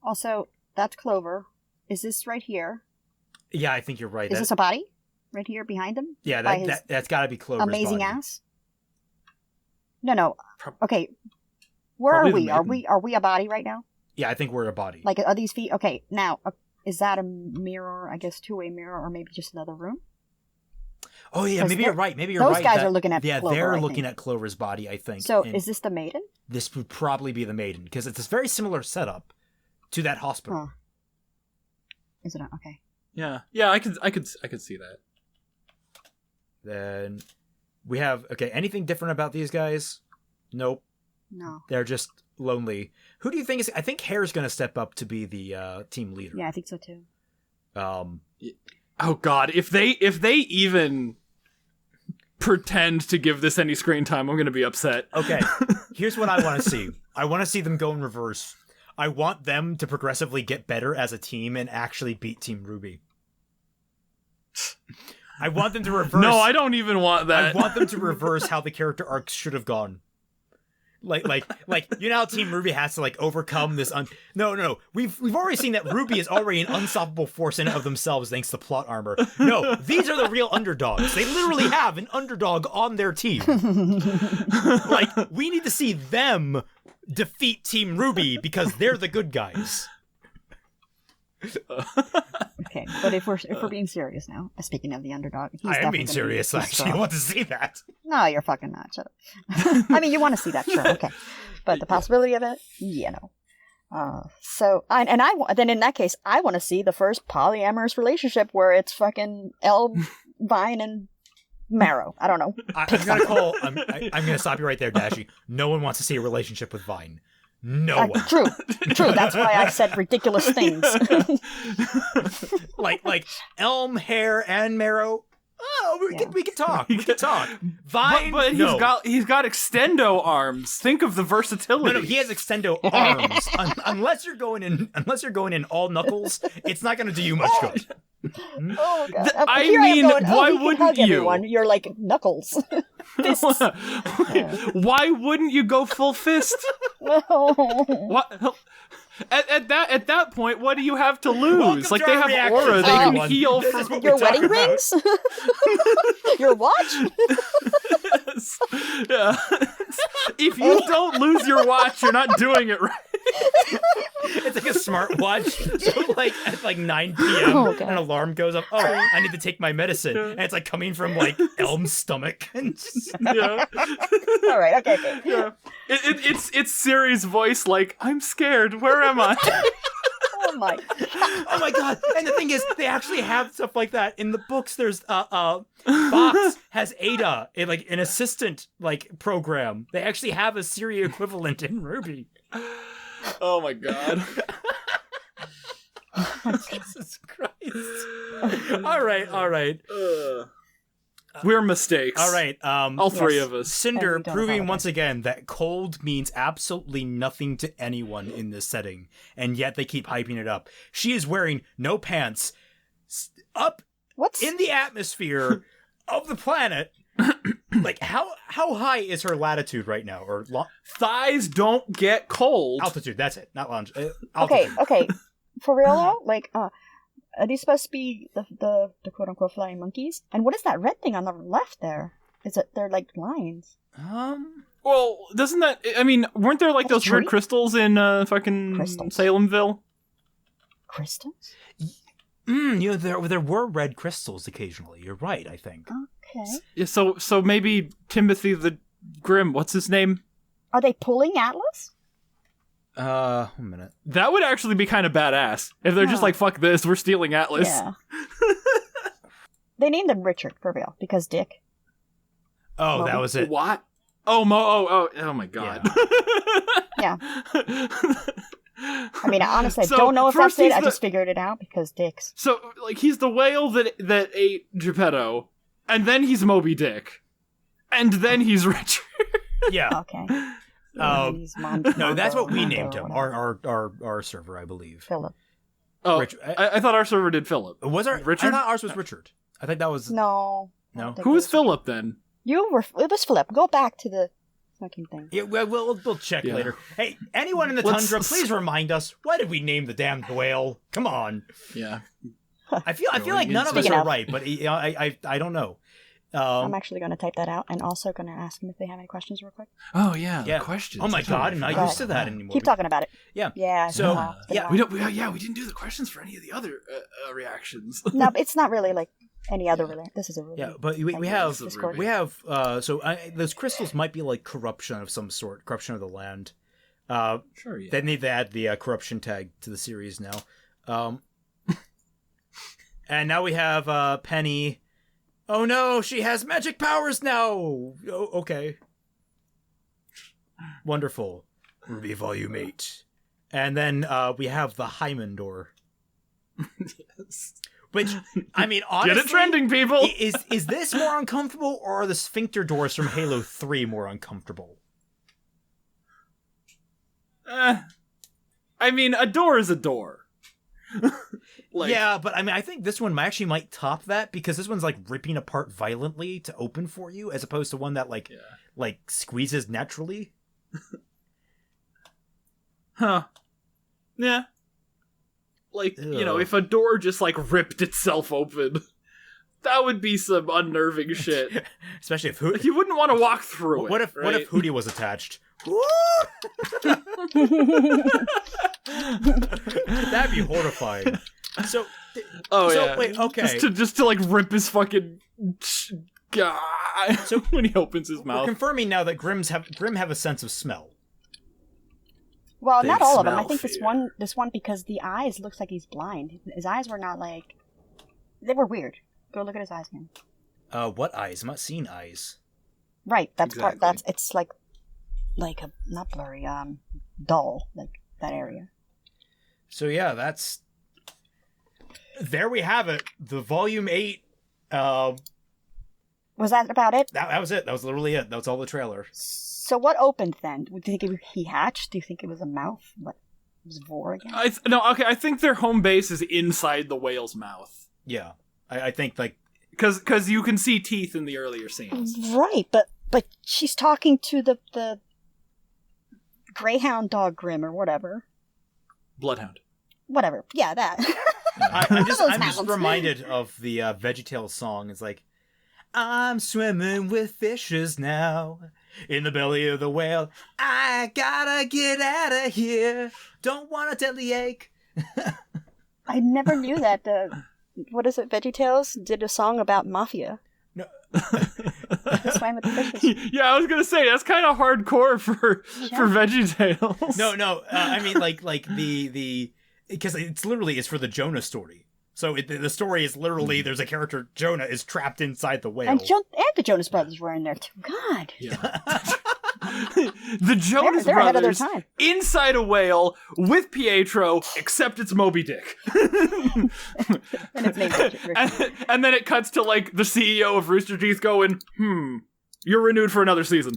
Speaker 1: Also, that's Clover. Is this right here?
Speaker 2: Yeah, I think you're right.
Speaker 1: Is this a body? Right here behind him?
Speaker 2: Yeah,
Speaker 1: by his
Speaker 2: that's got to be Clover's
Speaker 1: amazing
Speaker 2: body.
Speaker 1: ass? No. Okay. Where
Speaker 3: Probably
Speaker 1: are
Speaker 3: the
Speaker 1: we? Are
Speaker 3: maiden.
Speaker 1: we a body right now?
Speaker 2: Yeah, I think we're a body.
Speaker 1: Are these feet? Okay, now, is that a mirror, I guess two-way mirror, or maybe just another room?
Speaker 2: Oh yeah,
Speaker 1: 'Cause
Speaker 2: maybe you're right. Maybe you're
Speaker 1: those
Speaker 2: right.
Speaker 1: guys are looking at
Speaker 2: Yeah,
Speaker 1: Clover,
Speaker 2: they're
Speaker 1: I
Speaker 2: looking
Speaker 1: think.
Speaker 2: at Clover's body, I think.
Speaker 1: So,
Speaker 2: and
Speaker 1: is this the maiden?
Speaker 2: this would probably be the maiden because it's a very similar setup to that hospital.
Speaker 1: Huh. Is it? Okay.
Speaker 3: Yeah, I could see that.
Speaker 2: Then we have anything different about these guys? Nope.
Speaker 1: No.
Speaker 2: They're just lonely. Who do you think is? I think Hare's going to step up to be the team leader.
Speaker 1: Yeah, I think so too.
Speaker 3: Oh God, if they even pretend to give this any screen time, I'm gonna be upset.
Speaker 2: Okay, here's what I want to see. I want to see them go in reverse. I want them to progressively get better as a team and actually beat Team RWBY. I want them to reverse.
Speaker 3: No, I don't even want that.
Speaker 2: I want them to reverse how the character arcs should have gone. Like you know how Team RWBY has to like overcome this. No. We've already seen that RWBY is already an unstoppable force in and of themselves thanks to plot armor. No, these are the real underdogs. They literally have an underdog on their team. Like we need to see them defeat Team RWBY because they're the good guys.
Speaker 1: Okay, but if we're being serious now, speaking of the underdog, he's
Speaker 2: I am being serious. Actually, I want to see that.
Speaker 1: No, you're fucking not. Shut up. I mean, you want to see that, sure, okay, but the possibility of it, no. Then in that case, I want to see the first polyamorous relationship where it's fucking Elm, Vine, and Marrow. I don't know.
Speaker 2: I'm gonna stop you right there, Dashie. No one wants to see a relationship with Vine. No one.
Speaker 1: True. That's why I said ridiculous things.
Speaker 2: like Elm, Hair, and Marrow. Oh, we can talk. We can talk. Vine,
Speaker 3: but he's got extendo arms. Think of the versatility.
Speaker 2: No, he has extendo arms. Unless you're going in all knuckles, it's not going to do you much good.
Speaker 1: Oh god!
Speaker 3: Why wouldn't you?
Speaker 1: Everyone. You're like Knuckles.
Speaker 3: Why wouldn't you go full fist? What? At that point, what do you have to lose? Like they have aura, they can heal from
Speaker 1: your wedding rings. Your watch.
Speaker 3: Yes. Yeah. If you don't lose your watch, you're not doing it right.
Speaker 2: It's like a smartwatch. So like at like 9 p.m. an alarm goes up. Oh, I need to take my medicine, and it's like coming from like Elm's stomach.
Speaker 3: Yeah.
Speaker 1: All right. Okay.
Speaker 3: Yeah. It's Siri's voice. Like, I'm scared. Where am I?
Speaker 1: Oh my
Speaker 2: god. And the thing is, they actually have stuff like that in the books. There's Fox has Ada, an assistant program. They actually have a Siri equivalent in RWBY.
Speaker 3: Oh my god.
Speaker 2: Jesus Christ. All right.
Speaker 3: We're mistakes.
Speaker 2: All right.
Speaker 3: All three of us.
Speaker 2: Cinder proving once again that cold means absolutely nothing to anyone in this setting, and yet they keep hyping it up. She is wearing no pants up in the atmosphere of the planet. Like how high is her latitude right now? Or
Speaker 3: thighs don't get cold.
Speaker 2: Altitude. That's it. Not lounge.
Speaker 1: Okay. For real though, are these supposed to be the quote unquote flying monkeys? And what is that red thing on the left there? They're like lines?
Speaker 3: Well, doesn't that? I mean, weren't there like those red crystals in fucking Salemville?
Speaker 1: Crystals?
Speaker 2: There were red crystals occasionally. You're right. I think.
Speaker 1: Okay.
Speaker 3: Yeah, so maybe Timothy the Grim. What's his name?
Speaker 1: Are they pulling Atlas?
Speaker 2: 1 minute.
Speaker 3: That would actually be kind of badass if they're just like, fuck this, we're stealing Atlas.
Speaker 1: Yeah. They named him Richard for real because Dick.
Speaker 2: Oh, that was it.
Speaker 3: What? Oh my god.
Speaker 1: Yeah. I mean, honestly, I don't know if that's it. I just figured it out because Dick's.
Speaker 3: So, like, he's the whale that ate Geppetto, and then he's Moby Dick, and then he's Richard.
Speaker 2: Yeah.
Speaker 1: Okay.
Speaker 2: No, that's what we named him. Our server, I believe.
Speaker 1: Philip.
Speaker 3: Oh, I thought our server did Philip.
Speaker 2: Was our
Speaker 3: Richard?
Speaker 2: I thought ours was Richard. I think that was
Speaker 1: no.
Speaker 3: Who was Philip then?
Speaker 1: It was Philip. Go back to the fucking thing.
Speaker 2: Yeah, we'll check later. Hey, anyone in the tundra, please remind us, why did we name the damned whale? Come on.
Speaker 3: Yeah.
Speaker 2: I feel like none of us are right, but I don't know.
Speaker 1: I'm actually going to type that out and also going to ask them if they have any questions real quick.
Speaker 3: Oh, yeah. Questions.
Speaker 2: Oh, my God. I'm not used to that anymore.
Speaker 1: Keep talking about it.
Speaker 2: Yeah.
Speaker 1: Yeah.
Speaker 2: So,
Speaker 3: we didn't do the questions for any of the other reactions.
Speaker 1: No, it's not really like any other this is a really...
Speaker 2: Yeah, but we have those crystals might be like corruption of some sort, corruption of the land.
Speaker 3: Sure, yeah.
Speaker 2: They need to add the corruption tag to the series now. And now we have Penny. Oh no, she has magic powers now! Oh, okay. Wonderful. RWBY Volume 8. And then we have the Hymen door.
Speaker 3: Yes.
Speaker 2: Which, I mean, honestly...
Speaker 3: Get it trending, people!
Speaker 2: Is this more uncomfortable, or are the sphincter doors from Halo 3 more uncomfortable?
Speaker 3: I mean, a door is a door.
Speaker 2: Yeah, but I mean, I think this one might top that, because this one's like ripping apart violently to open for you, as opposed to one that like squeezes naturally.
Speaker 3: Huh. Yeah. Like, you know, if a door just like ripped itself open, that would be some unnerving shit.
Speaker 2: Especially if
Speaker 3: like, you wouldn't want to walk through it.
Speaker 2: What if Hootie was attached? That'd be horrifying. So, wait, okay.
Speaker 3: Just to like rip his fucking God. So when he opens his mouth,
Speaker 2: we're confirming now that Grim have a sense of smell.
Speaker 1: Well,
Speaker 3: They
Speaker 1: not all of them. I
Speaker 3: smell
Speaker 1: think
Speaker 3: fear.
Speaker 1: this one because the eyes looks like he's blind. His eyes were not like they were weird. Go look at his eyes, man.
Speaker 2: What eyes? I'm not seeing eyes.
Speaker 1: Right, that's
Speaker 3: Exactly.
Speaker 1: part. It's like a not blurry, dull, like that area.
Speaker 2: So yeah, that's. There we have it. The Volume 8.
Speaker 1: Was that about it?
Speaker 2: That was it. That was literally it. That was all the trailer.
Speaker 1: So what opened then? Do you think he hatched? Do you think it was a mouth? What was Vor again?
Speaker 3: I think their home base is inside the whale's mouth.
Speaker 2: Yeah, I think like
Speaker 3: because you can see teeth in the earlier scenes.
Speaker 1: Right, but she's talking to the greyhound dog Grim or whatever.
Speaker 3: Bloodhound.
Speaker 1: Whatever. Yeah, that.
Speaker 2: I'm just
Speaker 1: sounds.
Speaker 2: reminded of the VeggieTales song. It's like, I'm swimming with fishes now in the belly of the whale. I gotta get out of here. Don't want a deadly ache.
Speaker 1: I never knew that. What is it? VeggieTales did a song about mafia.
Speaker 2: No.
Speaker 1: Swam with the fishes.
Speaker 3: Yeah, I was gonna say that's kind of hardcore for VeggieTales.
Speaker 2: No. I mean, like the because it's for the Jonah story. So the story is literally there's a character, Jonah is trapped inside the whale.
Speaker 1: And the Jonas Brothers were in there too. God.
Speaker 3: Yeah. The Jonas
Speaker 1: They're ahead of their
Speaker 3: Brothers
Speaker 1: time.
Speaker 3: inside a whale with Pietro, except it's Moby Dick.
Speaker 1: And it's named
Speaker 3: and then it cuts to like the CEO of Rooster Teeth going, you're renewed for another season.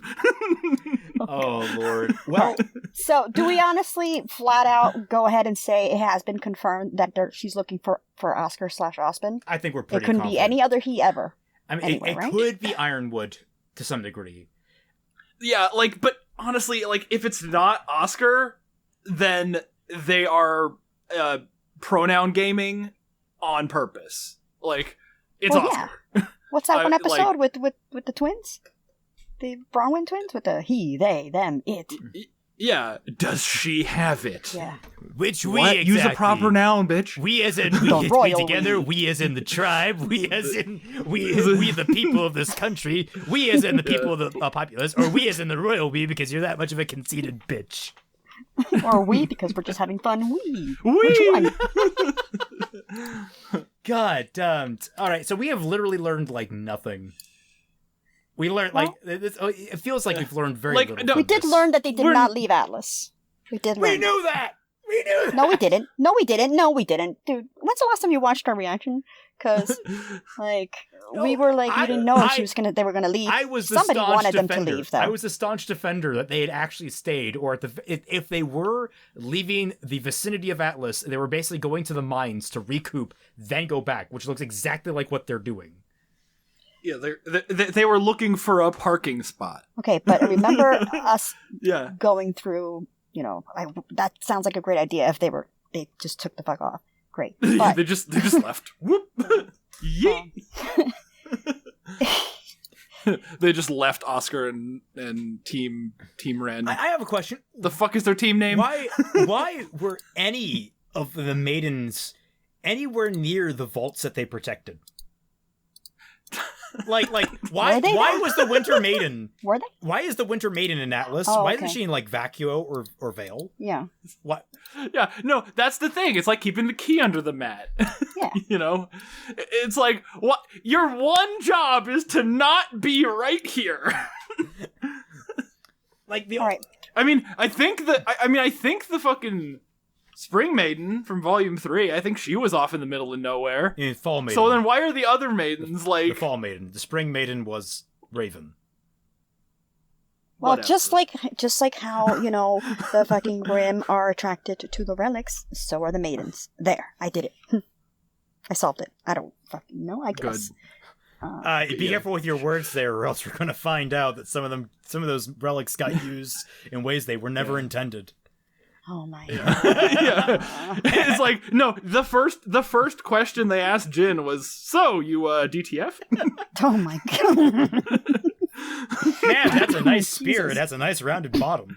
Speaker 2: Oh Lord. Well,
Speaker 1: so do we honestly flat out go ahead and say it has been confirmed that she's looking for Oscar/Osmond?
Speaker 2: I think we're pretty
Speaker 1: It couldn't
Speaker 2: confident.
Speaker 1: be any other he ever.
Speaker 2: I mean,
Speaker 1: anyway,
Speaker 2: it
Speaker 1: right?
Speaker 2: could be Ironwood to some degree.
Speaker 3: Yeah, like, but honestly, like, if it's not Oscar, then they are pronoun gaming on purpose. Like, it's Oscar.
Speaker 1: Yeah. What's that one
Speaker 3: I-
Speaker 1: episode with the twins? The Bronwyn twins with the he, they, them, it.
Speaker 3: Yeah, does she have it?
Speaker 1: Yeah.
Speaker 2: Which we
Speaker 3: What?
Speaker 2: exactly.
Speaker 3: Use a proper noun, bitch.
Speaker 2: We as in
Speaker 1: The
Speaker 2: we
Speaker 1: royal
Speaker 2: together.
Speaker 1: we.
Speaker 2: We as in the tribe. We as in we the people of this country. We as in the people of the populace, or we as in the royal we because you're that much of a conceited bitch.
Speaker 1: Or we, because we're just having fun. We.
Speaker 3: Which
Speaker 1: one?
Speaker 2: God damn. All right, so we have literally learned like nothing. We learned it feels like we've learned very little.
Speaker 3: no,
Speaker 1: We did
Speaker 2: from this.
Speaker 1: learn that they did not leave Atlas. We did learn.
Speaker 2: We knew that. We knew that.
Speaker 1: No, we didn't. No, we didn't. No, we didn't. Dude, when's the last time you watched our reaction? Because, like, we were like, you didn't know they were gonna leave.
Speaker 2: I was the
Speaker 1: Somebody
Speaker 2: staunch
Speaker 1: wanted
Speaker 2: defender.
Speaker 1: them to leave, though.
Speaker 2: I was a staunch defender that they had actually stayed, or if they were leaving the vicinity of Atlas, they were basically going to the mines to recoup, then go back, which looks exactly like what they're doing.
Speaker 3: Yeah, they were looking for a parking spot.
Speaker 1: Okay, but remember us
Speaker 3: Yeah.
Speaker 1: going through, that sounds like a great idea if they just took the fuck off. Great. But,
Speaker 3: they just left. Whoop. Yeet. They just left Oscar and Team Ren.
Speaker 2: I have a question.
Speaker 3: The fuck is their team name?
Speaker 2: Why were any of the maidens anywhere near the vaults that they protected? Like why
Speaker 1: Were they
Speaker 2: why
Speaker 1: there?
Speaker 2: was the Winter Maiden?
Speaker 1: were they?
Speaker 2: Why is the Winter Maiden in Atlas?
Speaker 1: Oh,
Speaker 2: Why
Speaker 1: okay.
Speaker 2: isn't she in like Vacuo or Vale?
Speaker 1: Yeah.
Speaker 2: What?
Speaker 3: Yeah, no, that's the thing. It's like keeping the key under the mat.
Speaker 1: Yeah.
Speaker 3: It's like what your one job is to not be right here.
Speaker 2: Like the
Speaker 1: All right.
Speaker 3: I think the fucking Spring Maiden from Volume 3. I think she was off in the middle of nowhere.
Speaker 2: In Fall Maiden.
Speaker 3: So then why are the other maidens
Speaker 2: the
Speaker 3: like...
Speaker 2: Fall Maiden. The Spring Maiden was Raven.
Speaker 1: Well,
Speaker 3: Whatever.
Speaker 1: just like how, you know, the fucking Grimm are attracted to the relics, so are the maidens. There, I did it. I solved it. I don't fucking know, I guess.
Speaker 2: Be careful with your words there, or else we're going to find out that some of those relics got used in ways they were never intended.
Speaker 1: Oh my
Speaker 3: God. Yeah. It's like, no, the first question they asked Jin was, so, you, DTF?
Speaker 1: Oh my god.
Speaker 2: Man, that's a nice spear. It has a nice rounded bottom.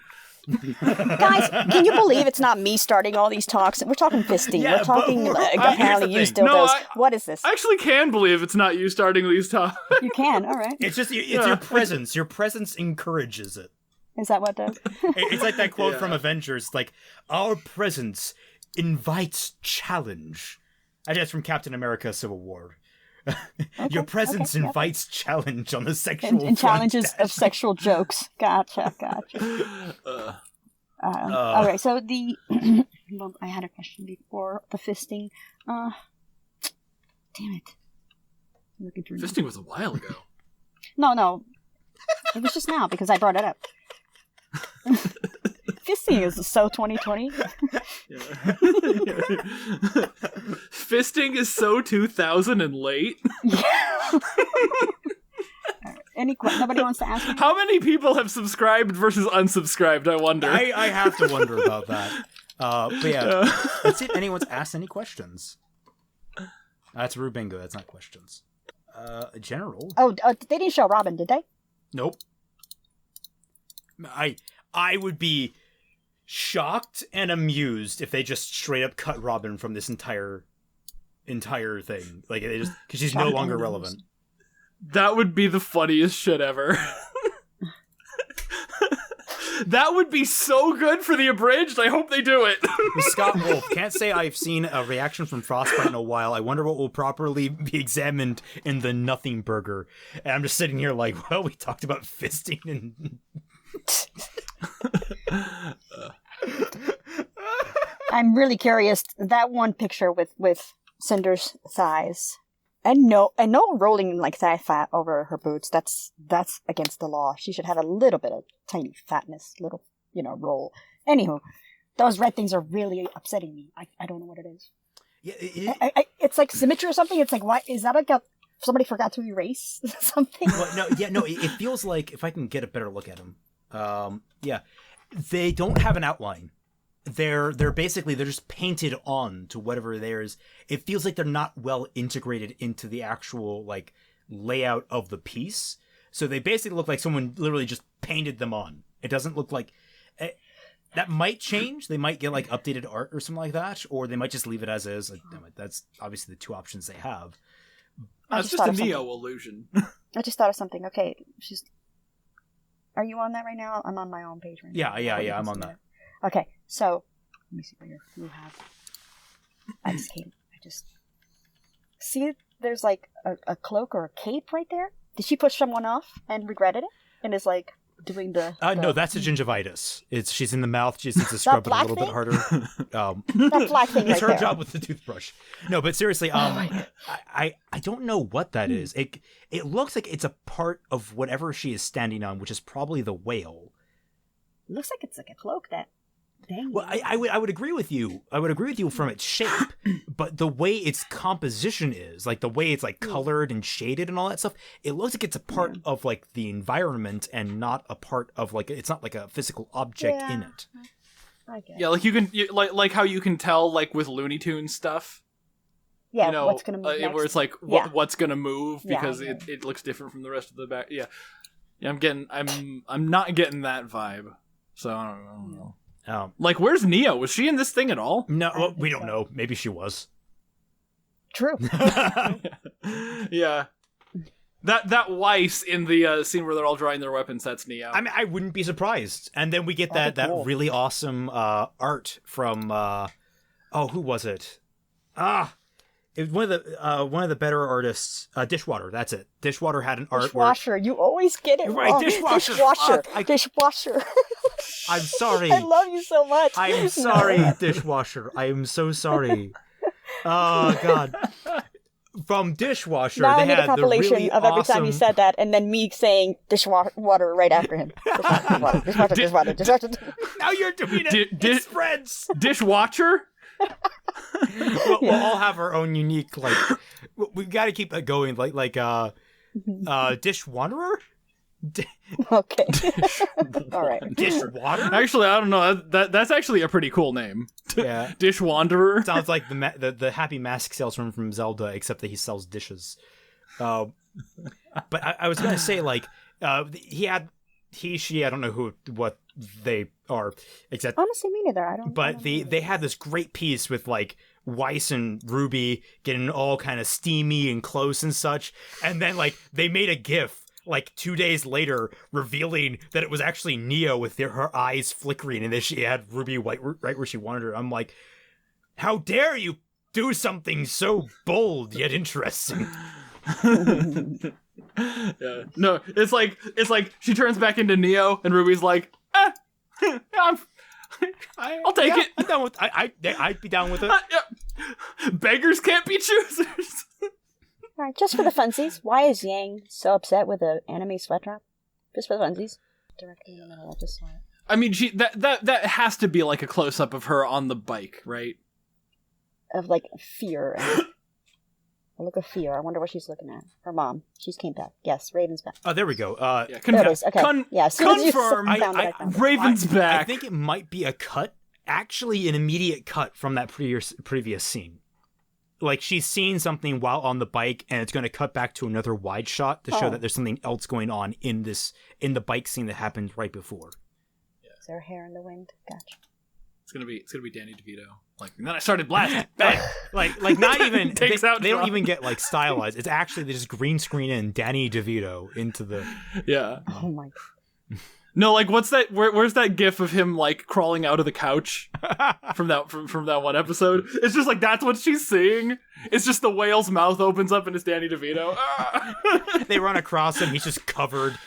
Speaker 1: Guys, can you believe it's not me starting all these talks? We're talking fisting.
Speaker 2: Yeah,
Speaker 1: we're talking apparently you still
Speaker 3: No,
Speaker 1: does. What is this?
Speaker 3: I actually can believe it's not you starting these talks.
Speaker 1: You can, all right.
Speaker 2: It's just your presence. Your presence encourages it.
Speaker 1: Is that what does?
Speaker 2: It's like that quote from Avengers, like, our presence invites challenge. I guess from Captain America Civil War. Your presence invites challenge on the sexual
Speaker 1: and
Speaker 2: front,
Speaker 1: challenges
Speaker 2: Dashie.
Speaker 1: of sexual jokes. Gotcha. All right, so the well, I had a question before the fisting. Damn it. I'm looking through
Speaker 3: Fisting was a while ago.
Speaker 1: No. It was just now because I brought it up. Fisting is so 2020.
Speaker 3: Fisting is so 2000 and late.
Speaker 1: Nobody wants to ask me?
Speaker 3: How many people have subscribed versus unsubscribed, I wonder?
Speaker 2: I have to wonder about that. But yeah, let's see if anyone's asked any questions. That's RWBY bingo. That's not questions. General.
Speaker 1: Oh, they didn't show Robin, did they?
Speaker 2: Nope. I would be shocked and amused if they just straight up cut Robin from this entire thing. Like, they just, because she's no longer relevant.
Speaker 3: That would be the funniest shit ever. That would be so good for the abridged. I hope they do it.
Speaker 2: Scott Wolf, can't say I've seen a reaction from Frostbite in a while. I wonder what will properly be examined in the Nothing Burger. And I'm just sitting here like, well, we talked about fisting and...
Speaker 1: I'm really curious. That one picture with Cinder's thighs. And no rolling like that fat over her boots. That's against the law. She should have a little bit of tiny fatness, little, roll. Anywho, those red things are really upsetting me. I don't know what it is.
Speaker 2: Yeah,
Speaker 1: it's like symmetry or something. It's like, why is that somebody forgot to erase something?
Speaker 2: Well, it feels like, if I can get a better look at them, they don't have an outline. They're basically, they're just painted on to whatever theirs. It feels like they're not well integrated into the actual like layout of the piece. So they basically look like someone literally just painted them on. It doesn't look like that might change. They might get like updated art or something like that, or they might just leave it as is. That's obviously the two options they have.
Speaker 3: It's just a Neo illusion.
Speaker 1: I just thought of something. Okay, are you on that right now? I'm on my own page right now.
Speaker 2: Yeah, I'm on that.
Speaker 1: Okay, so let me see what you have. I just see there's like a cloak or a cape right there. Did she push someone off and regretted it and is like doing the
Speaker 2: no, that's a gingivitis. She's in the mouth. She just needs to scrub it a little bit harder.
Speaker 1: That black thing
Speaker 2: it's
Speaker 1: right
Speaker 2: her job with the toothbrush. No, but seriously, I don't know what that is. It looks like it's a part of whatever she is standing on, which is probably the whale.
Speaker 1: It looks like it's like a cloak that. Dang.
Speaker 2: Well, I would agree with you. I would agree with you from its shape, but the way its composition is, like the way it's like colored and shaded and all that stuff, it looks like it's a part of like the environment and not a part of like, it's not like a physical object in it.
Speaker 1: I guess.
Speaker 3: Yeah, like you can like how you can tell like with Looney Tunes stuff.
Speaker 1: Yeah, what's gonna move next.
Speaker 3: Where it's like what's gonna move because it looks different from the rest of the back. Yeah, I'm not getting that vibe. So I don't know. Like, where's Neo? Was she in this thing at all?
Speaker 2: No, we don't know. Maybe she was.
Speaker 1: True.
Speaker 3: Yeah. That Weiss in the scene where they're all drawing their weapons, that's Neo.
Speaker 2: I mean, I wouldn't be surprised. And then we get that really awesome art from who was it? It was one of the better artists, Dishwater. That's it. Dishwater had an art.
Speaker 1: Dishwasher. You always get it
Speaker 2: right,
Speaker 1: wrong.
Speaker 2: Dishwasher.
Speaker 1: Dishwasher.
Speaker 2: I'm sorry.
Speaker 1: I love you so much.
Speaker 2: I'm sorry, dishwasher. I am so sorry. Oh God. From dishwasher,
Speaker 1: Now
Speaker 2: they
Speaker 1: I need a
Speaker 2: had the
Speaker 1: compilation
Speaker 2: really
Speaker 1: of every time you
Speaker 2: awesome-
Speaker 1: said that, and then me saying dishwater right after him. Dishwater.
Speaker 2: Now you're doing it.
Speaker 3: Di-
Speaker 2: It spreads.
Speaker 3: Dishwatcher?
Speaker 2: We'll all have our own unique like. We got to keep that going. Like dishwaterer.
Speaker 1: Okay. All right.
Speaker 2: Dishwater.
Speaker 3: Actually, I don't know. That's actually a pretty cool name.
Speaker 2: Yeah.
Speaker 3: Dishwanderer.
Speaker 2: Sounds like the happy mask salesman from Zelda, except that he sells dishes. But I was gonna say like she I don't know what they are except
Speaker 1: Honestly, me neither. I don't.
Speaker 2: but they had this great piece with like Weiss and RWBY getting all kind of steamy and close and such, and then like they made a GIF like 2 days later revealing that it was actually Neo with her eyes flickering, and then she had RWBY right where she wanted her. I'm like, how dare you do something so bold yet interesting?
Speaker 3: Yeah. No, it's like she turns back into Neo, and Ruby's like, I'll take it.
Speaker 2: I'm down with. I'd be down with it.
Speaker 3: Yeah. Beggars can't be choosers.
Speaker 1: All right, just for the funsies, why is Yang so upset with the anime sweat drop? Just for the funsies. Directly in the middle, I just saw it.
Speaker 3: I mean, that has to be like a close up of her on the bike, right?
Speaker 1: Of like fear and a look of fear. I wonder what she's looking at. Her mom. She's came back. Yes, Raven's back.
Speaker 2: Oh, there we go.
Speaker 3: Yeah,
Speaker 1: There it is. Okay. Yeah, as soon as you
Speaker 3: confirm.
Speaker 1: found it, I found it.
Speaker 3: Raven's back.
Speaker 2: I think it might be a cut, actually an immediate cut from that previous scene. Like she's seeing something while on the bike, and it's going to cut back to another wide shot to show that there's something else going on in the bike scene that happened right before.
Speaker 1: Is there hair in the wind? Gotcha.
Speaker 3: It's gonna be Danny DeVito. Like, and then I started blasting. Bang.
Speaker 2: like not even
Speaker 3: Takes
Speaker 2: they,
Speaker 3: out
Speaker 2: they don't
Speaker 3: drop.
Speaker 2: even get like stylized. It's actually they just green screen in Danny DeVito into the.
Speaker 3: Yeah.
Speaker 1: Oh my.
Speaker 3: No, like what's that? Where's that GIF of him like crawling out of the couch from that one episode? It's just like that's what she's seeing. It's just the whale's mouth opens up and it's Danny DeVito.
Speaker 2: They run across him. He's just covered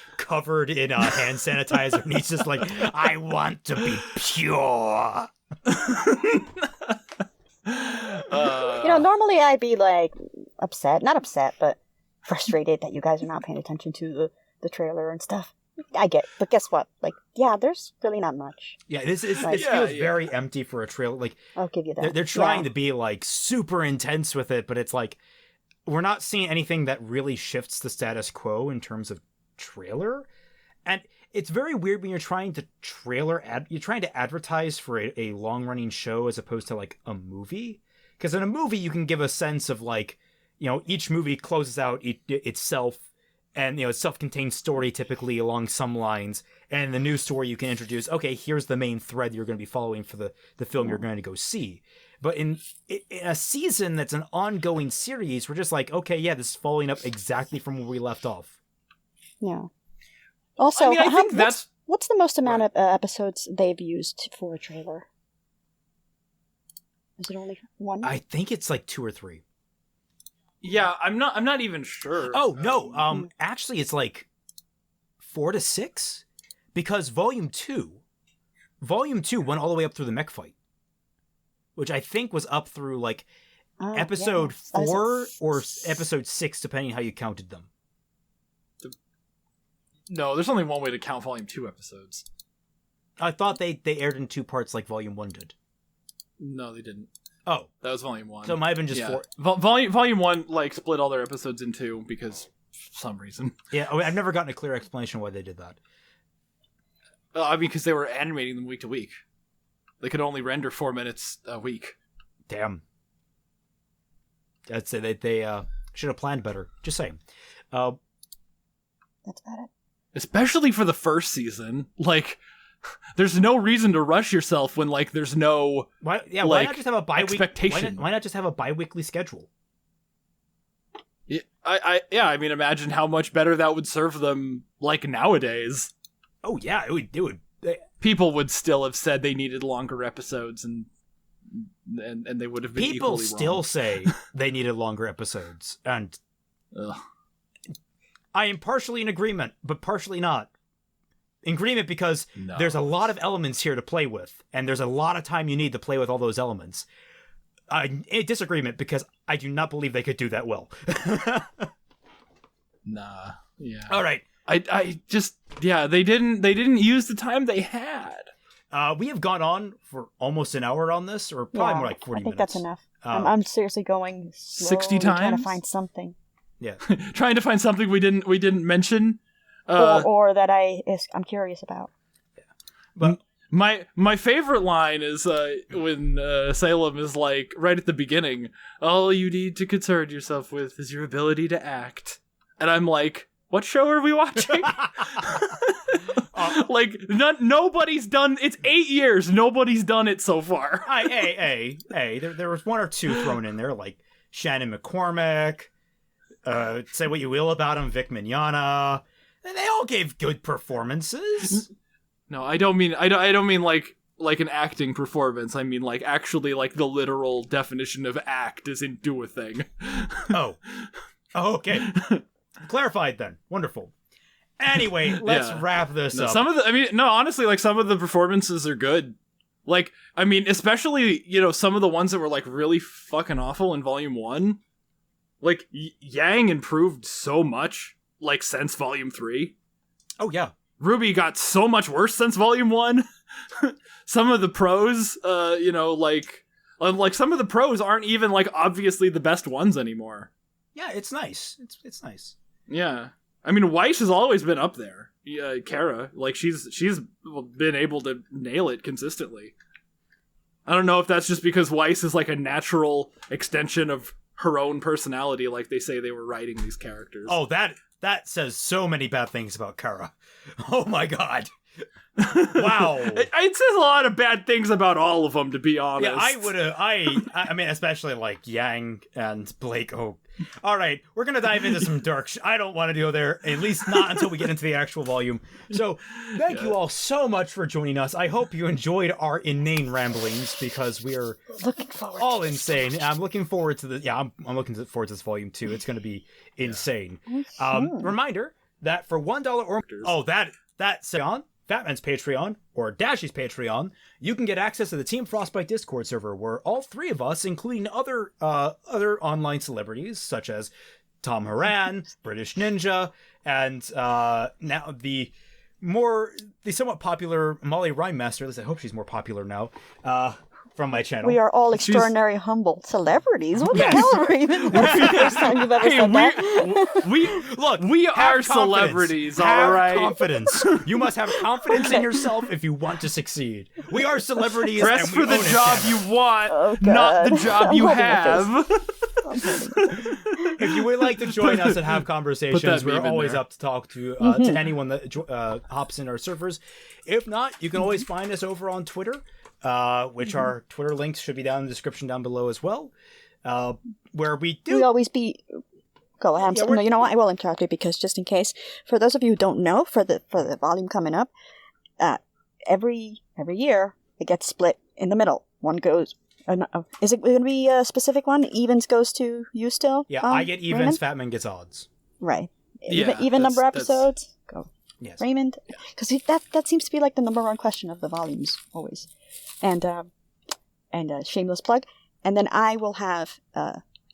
Speaker 2: in hand sanitizer, and he's just like, "I want to be pure."
Speaker 1: Normally I'd be like upset, not upset, but frustrated that you guys are not paying attention to the trailer and stuff. I get it, but guess what? Like, yeah, there's really not much.
Speaker 2: Yeah, this
Speaker 1: Like-
Speaker 2: feels very empty for a trailer. Like
Speaker 1: I'll give you that.
Speaker 2: they're trying to be like super intense with it, but it's like we're not seeing anything that really shifts the status quo in terms of trailer. And it's very weird when you're trying to you're trying to advertise for a long running show as opposed to like a movie. Because in a movie you can give a sense of like, each movie closes out itself. And, it's self-contained story typically along some lines. And the new story you can introduce, okay, here's the main thread you're going to be following for the film you're going to go see. But in a season that's an ongoing series, we're just like, okay, yeah, this is following up exactly from where we left off.
Speaker 1: Yeah. Also,
Speaker 3: I mean, I think
Speaker 1: what's the most amount of episodes they've used for a trailer? Is it only one?
Speaker 2: I think it's like 2 or 3.
Speaker 3: Yeah, I'm not even sure.
Speaker 2: Oh, no. Actually, it's like 4 to 6. Because Volume 2 went all the way up through the mech fight. Which I think was up through like episode 4 or episode 6, depending on how you counted them.
Speaker 3: No, there's only one way to count Volume 2 episodes.
Speaker 2: I thought they aired in 2 parts like Volume 1 did.
Speaker 3: No, they didn't.
Speaker 2: Oh.
Speaker 3: That was Volume 1.
Speaker 2: So it might have been just 4.
Speaker 3: Volume 1, like, split all their episodes in 2 because for some reason.
Speaker 2: Yeah, I've never gotten a clear explanation why they did that.
Speaker 3: I mean, because they were animating them week to week. They could only render 4 minutes a week.
Speaker 2: Damn. I'd say they should have planned better. Just saying.
Speaker 1: That's about it.
Speaker 3: Especially for the first season. Like, there's no reason to rush yourself when, like, there's no
Speaker 2: why not just have a
Speaker 3: expectation.
Speaker 2: Why not just have a bi-weekly schedule?
Speaker 3: Yeah, I mean, imagine how much better that would serve them, like, nowadays.
Speaker 2: Oh, yeah, it would.
Speaker 3: People would still have said they needed longer episodes, and they would have been
Speaker 2: People
Speaker 3: equally
Speaker 2: still
Speaker 3: wrong.
Speaker 2: say they needed longer episodes, and
Speaker 3: Ugh.
Speaker 2: I am partially in agreement, but partially not. agreement because there's a lot of elements here to play with, and there's a lot of time you need to play with all those elements. Disagreement because I do not believe they could do that well.
Speaker 3: Nah. Yeah.
Speaker 2: All right.
Speaker 3: I just they didn't use the time they had.
Speaker 2: We have gone on for almost an hour on this, or probably more like 40 minutes.
Speaker 1: I think that's enough. I'm seriously going
Speaker 3: 60
Speaker 1: trying to
Speaker 3: times?
Speaker 1: find something.
Speaker 2: Yeah.
Speaker 3: Trying to find something we didn't mention.
Speaker 1: Or that I'm curious about.
Speaker 2: But
Speaker 3: my favorite line is when Salem is like right at the beginning, all you need to concern yourself with is your ability to act. And I'm like, what show are we watching? Like nobody's done. It's 8 years. Nobody's done it so far.
Speaker 2: hey. There was one or two thrown in there, like Shannon McCormick. Say what you will about him, Vic Mignogna. And they all gave good performances.
Speaker 3: No, I don't mean like an acting performance. I mean like actually like the literal definition of act is in do a thing.
Speaker 2: Oh, okay. Clarified then. Wonderful. Anyway, let's wrap this up.
Speaker 3: Honestly, like some of the performances are good. Like, I mean, especially, some of the ones that were like really fucking awful in Volume 1. Like, Yang improved so much, like, since Volume 3.
Speaker 2: Oh, yeah.
Speaker 3: RWBY got so much worse since Volume 1. Some of the pros, like some of the pros aren't even, like, obviously the best ones anymore.
Speaker 2: Yeah, it's nice. It's nice.
Speaker 3: Yeah. I mean, Weiss has always been up there. Kara, like, she's been able to nail it consistently. I don't know if that's just because Weiss is, like, a natural extension of her own personality, like they say they were writing these characters.
Speaker 2: Oh, that says so many bad things about Kara. Oh my god. Wow.
Speaker 3: It says a lot of bad things about all of them, to be honest.
Speaker 2: Yeah, I mean, especially like Yang and Blake. Oh, all right. We're going to dive into some dark I don't want to go there, at least not until we get into the actual volume. So thank you all so much for joining us. I hope you enjoyed our inane ramblings because we are
Speaker 1: Looking forward
Speaker 2: all insane. I'm looking forward to I'm looking forward to this volume too. It's going to be insane. Reminder that for $1 or that's on Fatman's Patreon or Dashie's Patreon, you can get access to the Team Frostbite Discord server where all three of us, including other online celebrities such as Tom Haran, British Ninja, and now the somewhat popular Molly Rhymemaster, at least I hope she's more popular now, from my channel.
Speaker 1: We are all extraordinary, humble celebrities. What the hell, Raven? That's the first time you've ever said that.
Speaker 3: We are celebrities, all right?
Speaker 2: Have confidence. You must have confidence in yourself if you want to succeed. We are celebrities.
Speaker 3: Dress
Speaker 2: and we
Speaker 3: for the
Speaker 2: own it,
Speaker 3: job
Speaker 2: damn it.
Speaker 3: you want,
Speaker 1: Oh,
Speaker 3: not the
Speaker 1: God.
Speaker 3: job
Speaker 1: I'm
Speaker 3: you
Speaker 1: holding my
Speaker 3: have.
Speaker 2: If you would like to join us and have conversations, we're
Speaker 3: meme in
Speaker 2: always
Speaker 3: there.
Speaker 2: up to talk to anyone that hops in our servers. If not, you can always find us over on Twitter, which our Twitter links should be down in the description down below as well, where we do...
Speaker 1: We always be... Go ahead. No, you know what? I will interrupt you because just in case, for those of you who don't know, for the volume coming up, every year it gets split in the middle. One goes... is it going to be a specific one? Evens goes to you still?
Speaker 2: Yeah, I get evens,
Speaker 1: Raymond?
Speaker 2: Fatman gets odds.
Speaker 1: Right.
Speaker 3: Yeah,
Speaker 1: even number
Speaker 3: that's-
Speaker 1: episodes? Go.
Speaker 2: Yes.
Speaker 1: Raymond? Because that seems to be like the number one question of the volumes, always. And shameless plug. And then I will have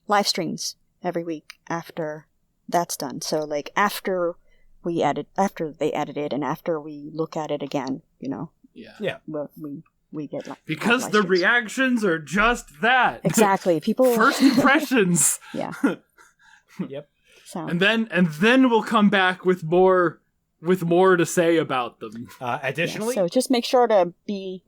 Speaker 1: live streams every week after that's done. So like after they edit it and after we look at it again,
Speaker 3: Yeah.
Speaker 1: we get
Speaker 3: Because
Speaker 1: live
Speaker 3: the
Speaker 1: streams.
Speaker 3: reactions are just that.
Speaker 1: Exactly. People
Speaker 3: First impressions.
Speaker 1: Yeah.
Speaker 2: Yep.
Speaker 1: So
Speaker 3: And then we'll come back with more to say about them.
Speaker 2: Additionally,
Speaker 1: so just make sure to be,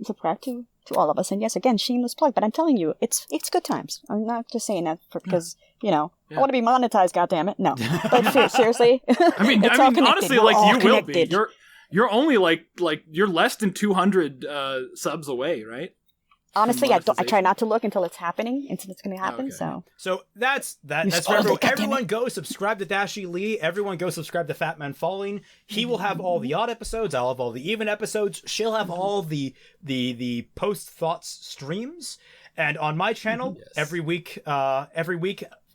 Speaker 1: subscribe to all of us. And yes, again, shameless plug, but I'm telling you, it's good times. I'm not just saying that because, I want to be monetized, goddammit. No. But seriously.
Speaker 3: I mean,
Speaker 1: it's all connected.
Speaker 3: honestly,
Speaker 1: We're
Speaker 3: like
Speaker 1: all
Speaker 3: you will be.
Speaker 1: connected.
Speaker 3: You're only like you're less than 200 subs away, right?
Speaker 1: Honestly, I try
Speaker 3: monetization.
Speaker 1: not to look until it's happening, until it's going to happen.
Speaker 3: Okay.
Speaker 1: So
Speaker 2: that's
Speaker 1: You
Speaker 2: for
Speaker 1: spoiled
Speaker 2: everyone.
Speaker 1: it, goddammit.
Speaker 2: Everyone go subscribe to Dashie Lee. Everyone go subscribe to FatmanFalling. He will have all the odd episodes. I'll have all the even episodes. She'll have all the post thoughts streams. And on my channel,
Speaker 3: Yes.
Speaker 2: every week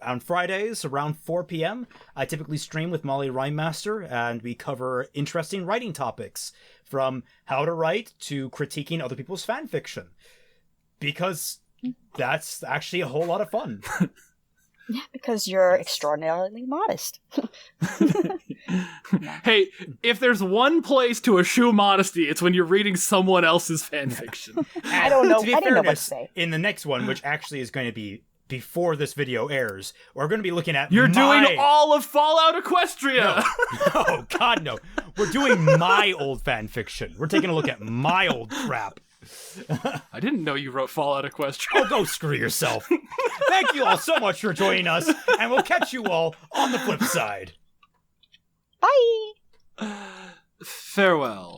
Speaker 2: On Fridays around 4 p.m., I typically stream with Molly Rhymemaster, and we cover interesting writing topics, from how to write to critiquing other people's fan fiction. Because that's actually a whole lot of fun.
Speaker 1: Yeah, because you're extraordinarily modest.
Speaker 3: Hey, if there's one place to eschew modesty, it's when you're reading someone else's fan fiction.
Speaker 1: I don't know.
Speaker 2: To be
Speaker 1: I didn't know what to
Speaker 2: fairness,
Speaker 1: say.
Speaker 2: in the next one, which actually is going to be before this video airs, we're going to be looking at
Speaker 3: You're doing all of Fallout Equestria!
Speaker 2: Oh, God, no. We're doing my old fan fiction. We're taking a look at my old crap.
Speaker 3: I didn't know you wrote Fallout Equestria.
Speaker 2: Oh, go screw yourself. Thank you all so much for joining us, and we'll catch you all on the flip side.
Speaker 1: Bye!
Speaker 3: Farewell.